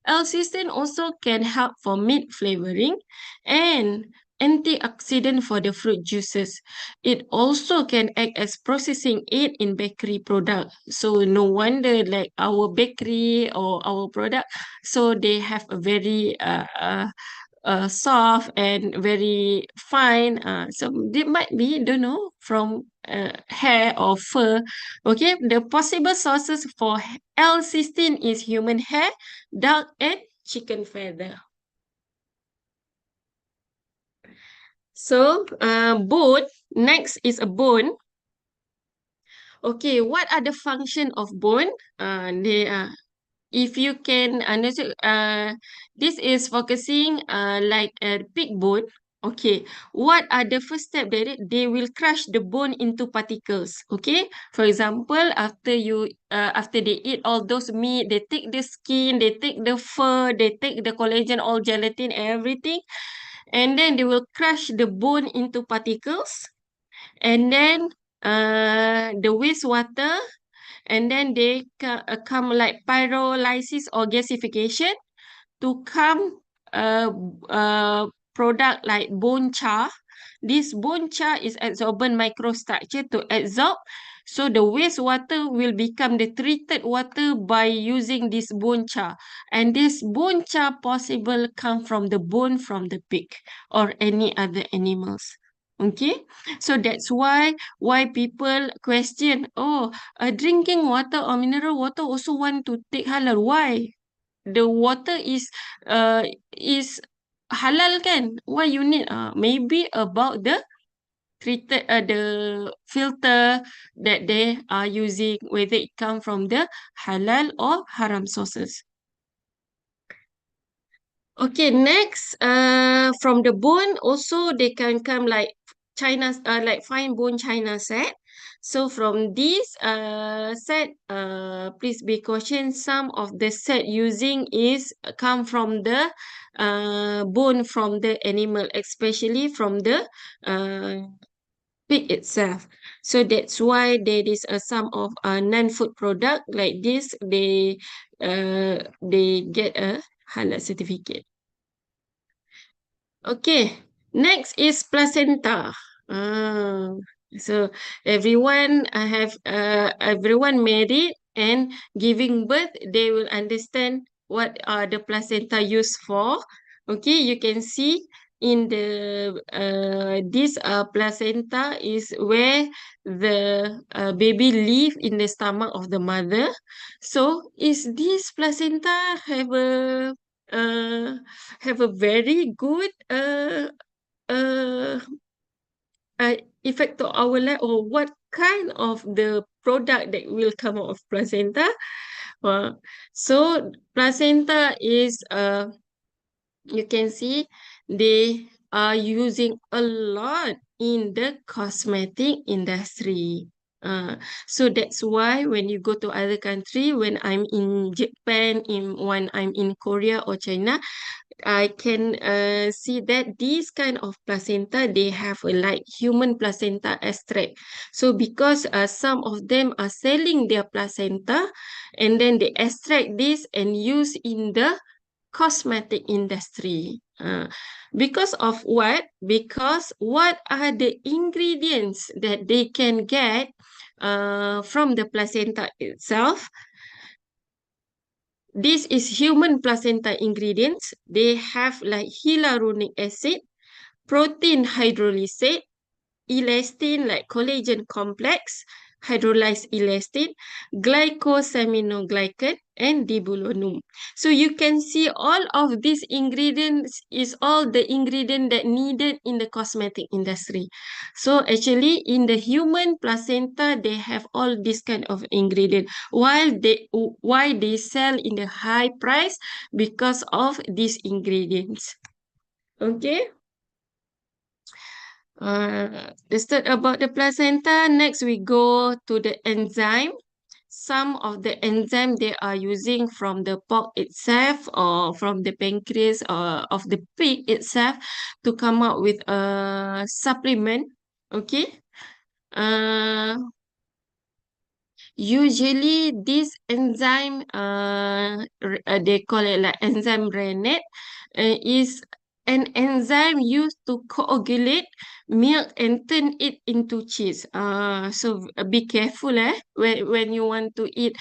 L-cysteine also can help for meat flavoring and antioxidant for the fruit juices. It also can act as processing aid in bakery product. So no wonder like our bakery or our product, so they have a very soft and very fine. So they might be, don't know, from hair or fur. Okay, the possible sources for L-cysteine is human hair, duck, and chicken feather. So, bone. Next is a bone. Okay, what are the function of bone? They are, if you can understand, this is focusing like a pig bone. Okay, what are the first step that they will crush the bone into particles? Okay, for example, after they eat all those meat, they take the skin, they take the fur, they take the collagen, all gelatin, everything, and then they will crush the bone into particles, and then the wastewater, and then they come like pyrolysis or gasification to come uh, product like bone char. This bone char is absorbent microstructure to absorb. So the wastewater will become the treated water by using this bone char. And this bone char possible come from the bone from the pig or any other animals. Okay, so that's why people question, oh, drinking water or mineral water also want to take halal. Why? The water is halal kan? Why you need maybe about the treated the filter that they are using, whether it come from the halal or haram sources. Okay, next, from the bone also they can come like China, like fine bone China set. So from this set, please be cautious. Some of the set using is come from the bone from the animal, especially from the pig itself. So that's why there is a some of non-food product like this. They get a halal certificate. Okay, next is placenta. Ah, so everyone married and giving birth, they will understand what are the placenta used for. Okay, you can see in the this placenta is where the baby live in the stomach of the mother. So is this placenta uh have a very good uh, effect to our life, or what kind of the product that will come out of placenta. Uh, so placenta is you can see they are using a lot in the cosmetic industry. So that's why when you go to other country, when I'm in Japan, when I'm in Korea or China, I can see that these kind of placenta, they have a like human placenta extract. So because some of them are selling their placenta, and then they extract this and use in the cosmetic industry. Because of what? Because what are the ingredients that they can get from the placenta itself? This is human placenta ingredients. They have like hyaluronic acid, protein hydrolysate, elastin like collagen complex, hydrolyzed elastin, glycosaminoglycan, and dibulonum. So you can see all of these ingredients is all the ingredient that needed in the cosmetic industry. So actually in the human placenta, they have all this kind of ingredient. Why they sell in the high price? Because of these ingredients. Okay. Let's start about the placenta. Next, we go to the enzyme. Some of the enzyme they are using from the pork itself or from the pancreas or of the pig itself to come up with a supplement. Okay. Uh, Usually, this enzyme, they call it like enzyme rennet, is an enzyme used to coagulate milk and turn it into cheese. So be careful, when you want to eat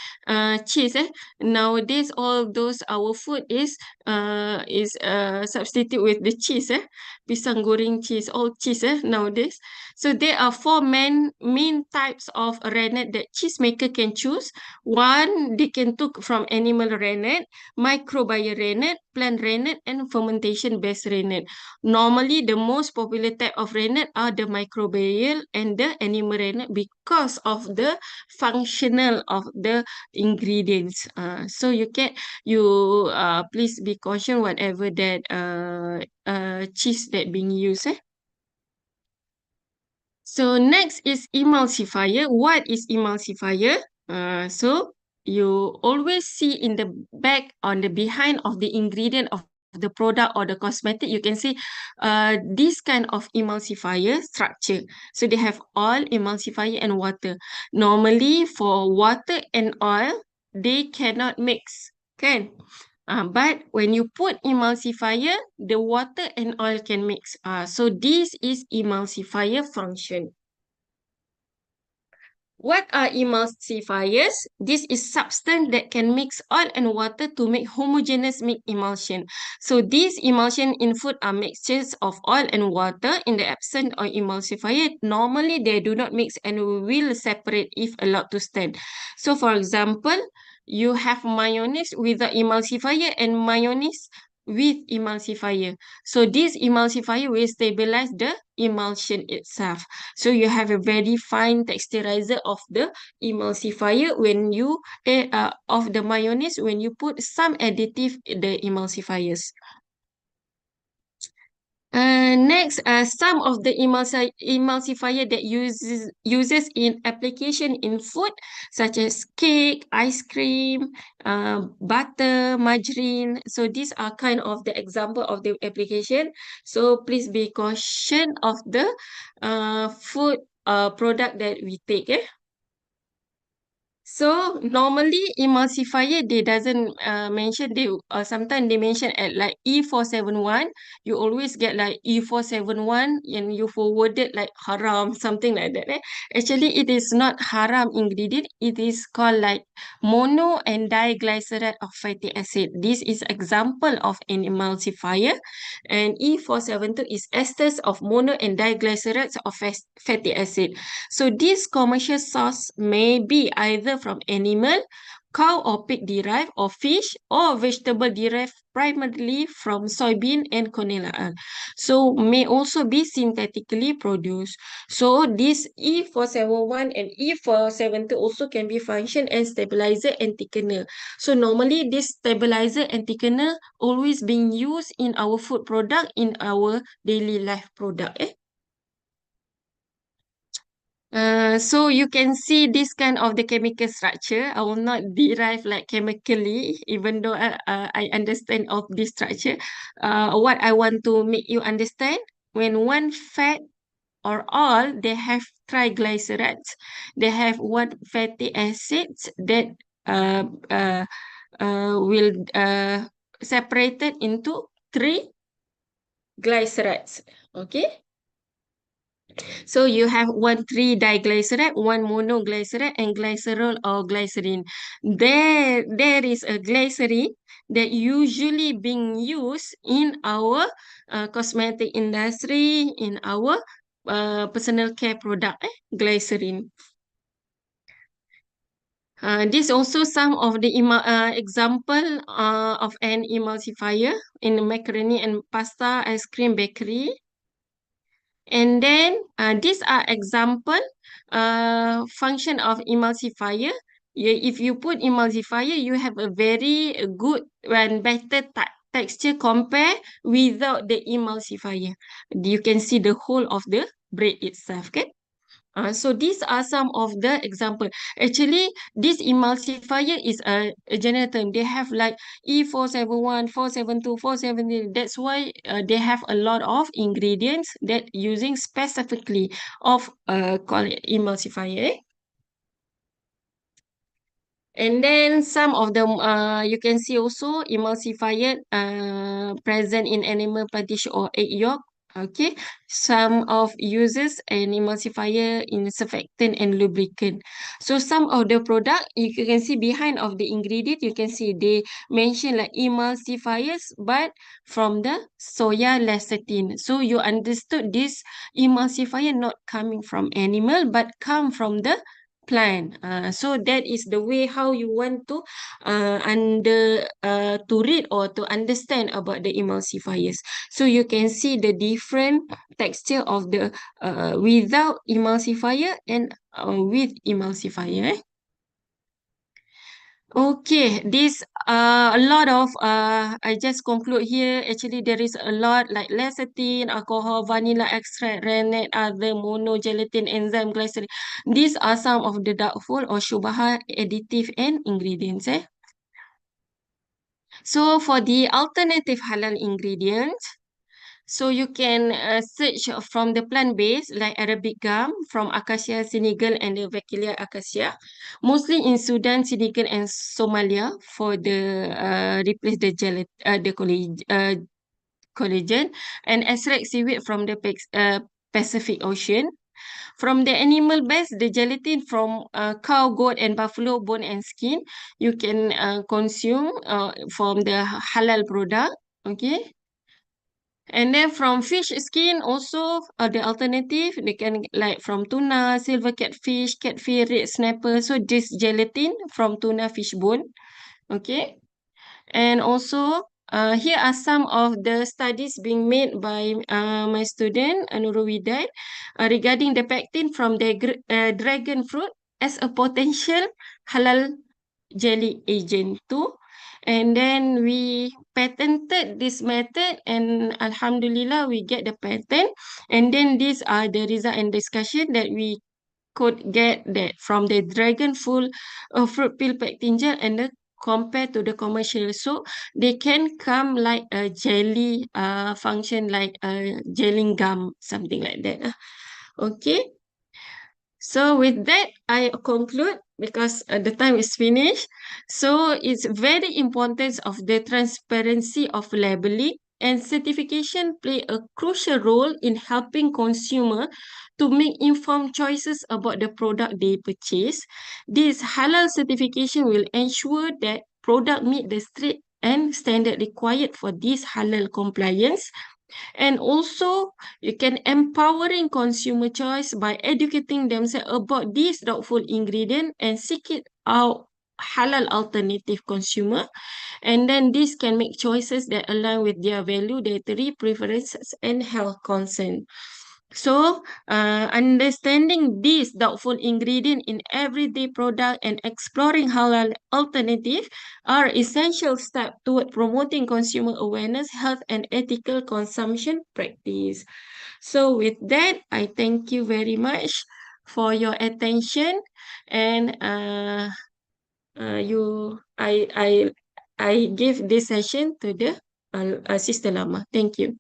cheese. Nowadays, all those our food is substitute with the cheese. Pisang goreng cheese, all cheese. Nowadays. So there are four main types of rennet that cheesemaker can choose. One, they can take from animal rennet, microbial rennet, plant rennet, and fermentation-based rennet. Normally, the most popular type of rennet are the microbial and the animal rennet because of the functional of the ingredients. So please be caution whatever that cheese that being used. So next is emulsifier. What is emulsifier? So you always see in the back on the behind of the ingredient of the product or the cosmetic, you can see this kind of emulsifier structure. So they have oil, emulsifier, and water. Normally for water and oil, they cannot mix. Kan? But when you put emulsifier, the water and oil can mix. So this is emulsifier function. What are emulsifiers? This is substance that can mix oil and water to make homogeneous milk emulsion. So these emulsion in food are mixtures of oil and water. In the absence of emulsifier, normally they do not mix and will separate if allowed to stand. So for example, you have mayonnaise without emulsifier and mayonnaise with emulsifier. So this emulsifier will stabilize the emulsion itself. So you have a very fine texturizer of the emulsifier when you of the mayonnaise when you put some additive in the emulsifiers. Next, some of the emulsifier that uses in application in food, such as cake, ice cream, butter, margarine. So these are kind of the example of the application. So please be caution of the food product that we take. So normally emulsifier they doesn't mention they sometimes they mention at like E471. You always get like E471 and you forwarded like haram something like that. Actually it is not haram ingredient. It is called like mono and diglycerate of fatty acid. This is example of an emulsifier, and E472 is esters of mono and diglycerate of fatty acid. So this commercial source may be either from animal, cow or pig derived, or fish, or vegetable derived primarily from soybean and canola oil. So may also be synthetically produced. So this E471 and E472 also can be function as stabilizer and thickener. So normally this stabilizer and thickener always being used in our food product in our daily life product. So you can see this kind of the chemical structure. I will not derive like chemically, even though I understand of this structure. What I want to make you understand, when one fat or all, they have triglycerides. They have one fatty acids that uh, uh, will separated into three glycerides. Okay. So you have one 3-diglyceride, one monoglyceride, and glycerol or glycerin. There is a glycerin that usually being used in our cosmetic industry, in our personal care product, glycerin. This also some of the example of an emulsifier in the macaroni and pasta, ice cream, bakery. And then these are example function of emulsifier. If you put emulsifier, you have a very good and better texture compare without the emulsifier. You can see the whole of the bread itself, okay? So these are some of the example. Actually, this emulsifier is a general term. They have like E471, 472, 470. That's why they have a lot of ingredients that using specifically of call it emulsifier. And then some of them, you can see also emulsifier present in animal plant tissue or egg yolk. Okay, some of uses an emulsifier in surfactant and lubricant. So some of the product you can see behind of the ingredient, you can see they mention like emulsifiers, but from the soya lecithin. So you understood this emulsifier not coming from animal, but come from the plant. So that is the way how you want to to read or to understand about the emulsifiers. So you can see the different texture of the without emulsifier and with emulsifier. Okay, this a lot of I just conclude here. Actually, there is a lot like lecithin, alcohol, vanilla extract, rennet, other mono, gelatin, enzyme, glycerin. These are some of the doubtful or shubha additive and ingredients. So for the alternative halal ingredients, so you can search from the plant-based like Arabic gum from Acacia Senegal and the Vaccalia acacia, mostly in Sudan, Senegal and Somalia for the replace the collagen, and extract seaweed from the Pacific Ocean. From the animal base, the gelatin from cow, goat, and buffalo bone and skin, you can consume from the halal product. Okay. And then from fish skin also the alternative they can like from tuna, silver catfish, red snapper. So this gelatin from tuna fish bone. Okay. And also here are some of the studies being made by my student Nurul Hidayat regarding the pectin from the dragon fruit as a potential halal jelly agent too. And then we patented this method and Alhamdulillah we get the patent. And then these are the result and discussion that we could get that from the dragon fruit pill pectin gel and the compared to the commercial. So they can come like a jelly function like a gelling gum, something like that. Okay. So with that, I conclude because the time is finished. So it's very important of the transparency of labeling and certification play a crucial role in helping consumer to make informed choices about the product they purchase. This halal certification will ensure that product meet the strict and standard required for this halal compliance, and also you can empowering consumer choice by educating themselves about this doubtful ingredient and seek it out halal alternative consumer, and then this can make choices that align with their value, dietary preferences and health concern. So, understanding this doubtful ingredient in everyday product and exploring halal alternative are essential steps toward promoting consumer awareness, health, and ethical consumption practice. So, with that, I thank you very much for your attention, and I give this session to the Sister Lama. Thank you.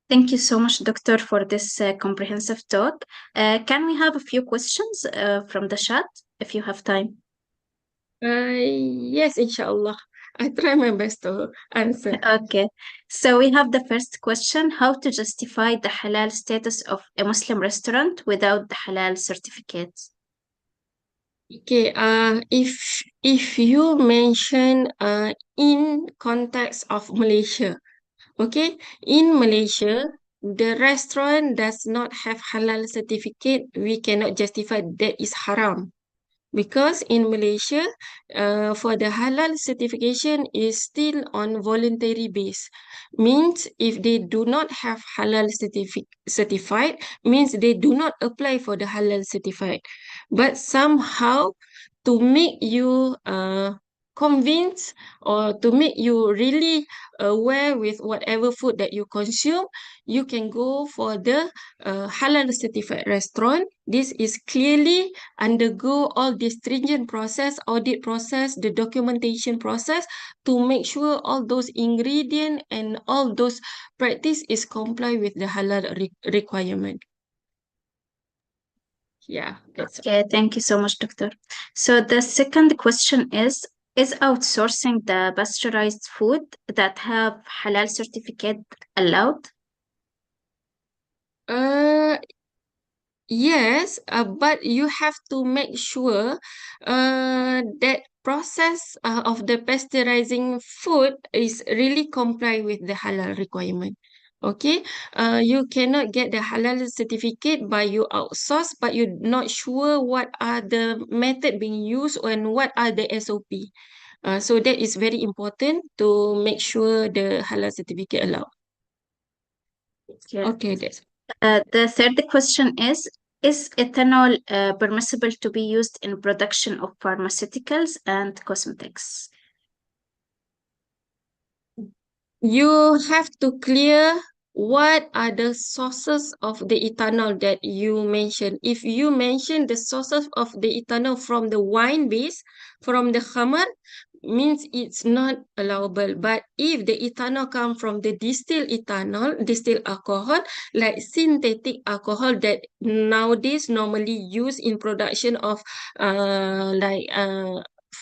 Thank you so much, Doctor, for this comprehensive talk. Can we have a few questions from the chat if you have time? Yes, inshallah. I try my best to answer. Okay, so we have the first question: how to justify the halal status of a Muslim restaurant without the halal certificate? Okay, if you mention in context of Malaysia, okay, in Malaysia, the restaurant does not have halal certificate, we cannot justify that is haram. Because in Malaysia, for the halal certification is still on voluntary base. Means if they do not have halal certified, means they do not apply for the halal certified. But somehow to make you convinced or to make you really aware with whatever food that you consume, you can go for the halal certified restaurant. This is clearly undergo all the stringent process, audit process, the documentation process to make sure all those ingredient and all those practice is comply with the halal requirement. Yeah, that's all. Okay, thank you so much, Doctor. So the second question is outsourcing the pasteurized food that have halal certificate allowed? Uh, Yes, but you have to make sure that process of the pasteurizing food is really comply with the halal requirement. Okay, you cannot get the halal certificate by you outsource, but you're not sure what are the method being used and what are the SOP. So that is very important to make sure the halal certificate allowed. Yeah. Okay, that's The third question is ethanol permissible to be used in production of pharmaceuticals and cosmetics? you have to clear what are the sources of the ethanol that you mentioned. If you mention the sources of the ethanol from the wine base, from the khamar, means it's not allowable. But if the ethanol come from the distilled ethanol, distilled alcohol, like synthetic alcohol that nowadays normally used in production of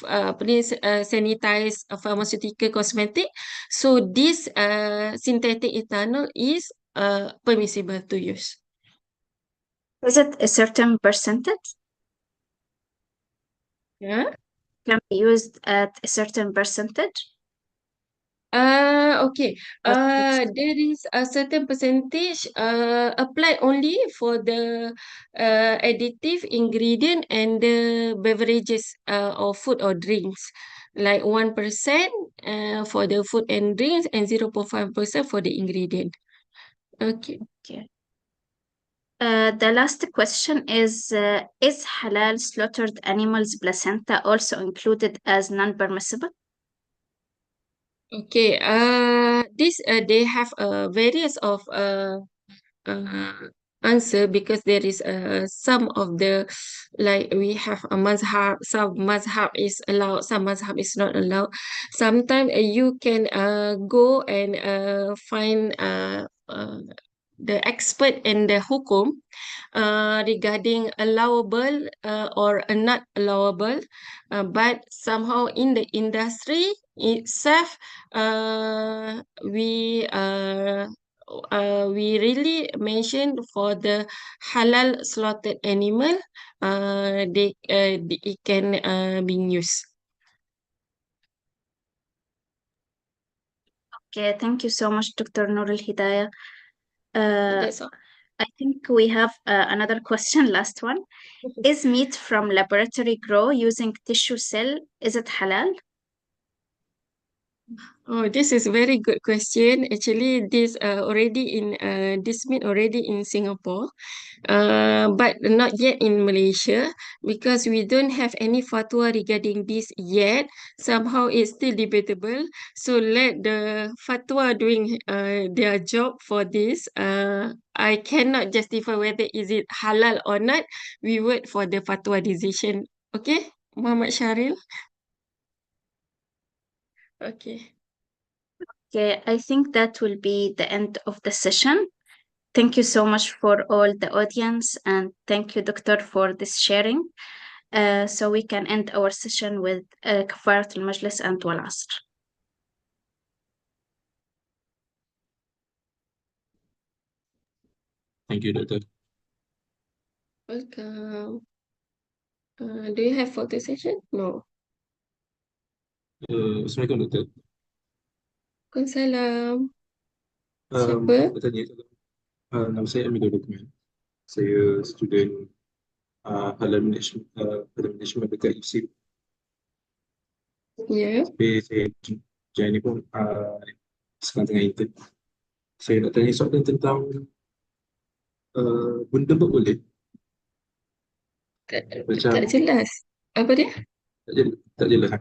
sanitized pharmaceutical cosmetic. So this synthetic ethanol is permissible to use. Is it a certain percentage? Yeah. Can be used at a certain percentage? Okay. Percentage. There is a certain percentage applied only for the additive ingredient and the beverages or food or drinks, like 1% for the food and drinks and 0.5% for the ingredient. Okay. Okay. The last question is halal slaughtered animals placenta also included as non-permissible? Okay. This they have various of uh, answer because there is some of the like we have a mazhab, some mazhab is allowed, some mazhab is not allowed. Sometimes you can go and find the expert in the hukum regarding allowable or not allowable, but somehow in the industry itself, we we really mentioned for the halal slaughtered animal, it can be used. Okay, thank you so much, Dr. Nur Hidayah. Uh, That's all. I think we have another question, last one. Is meat from laboratory grow using tissue cell, is it halal? Oh, this is very good question. Actually, this already in this meat already in Singapore, but not yet in Malaysia because we don't have any fatwa regarding this yet. Somehow it's still debatable. So let the fatwa doing their job for this. I cannot justify whether is it halal or not. We wait for the fatwa decision. Okay, Muhammad Sharil. Okay. Okay, I think that will be the end of the session. Thank you so much for all the audience, and thank you, Doctor, for this sharing. So we can end our session with كفارة المجلس and والعصر. Thank you, Doctor. Welcome. Do you have photo session? No. Assalamualaikum, Doktor. Waalaikumsalam. Siapa? Nak tanya, nama saya Amir Dokumen. Saya student Halal Management dekat USIP. Ya. Tapi saya join ni pun sekarang tengah intern. Saya nak tanya soalan tentang benda boleh Tak macam jelas. Apa dia? tak jelas.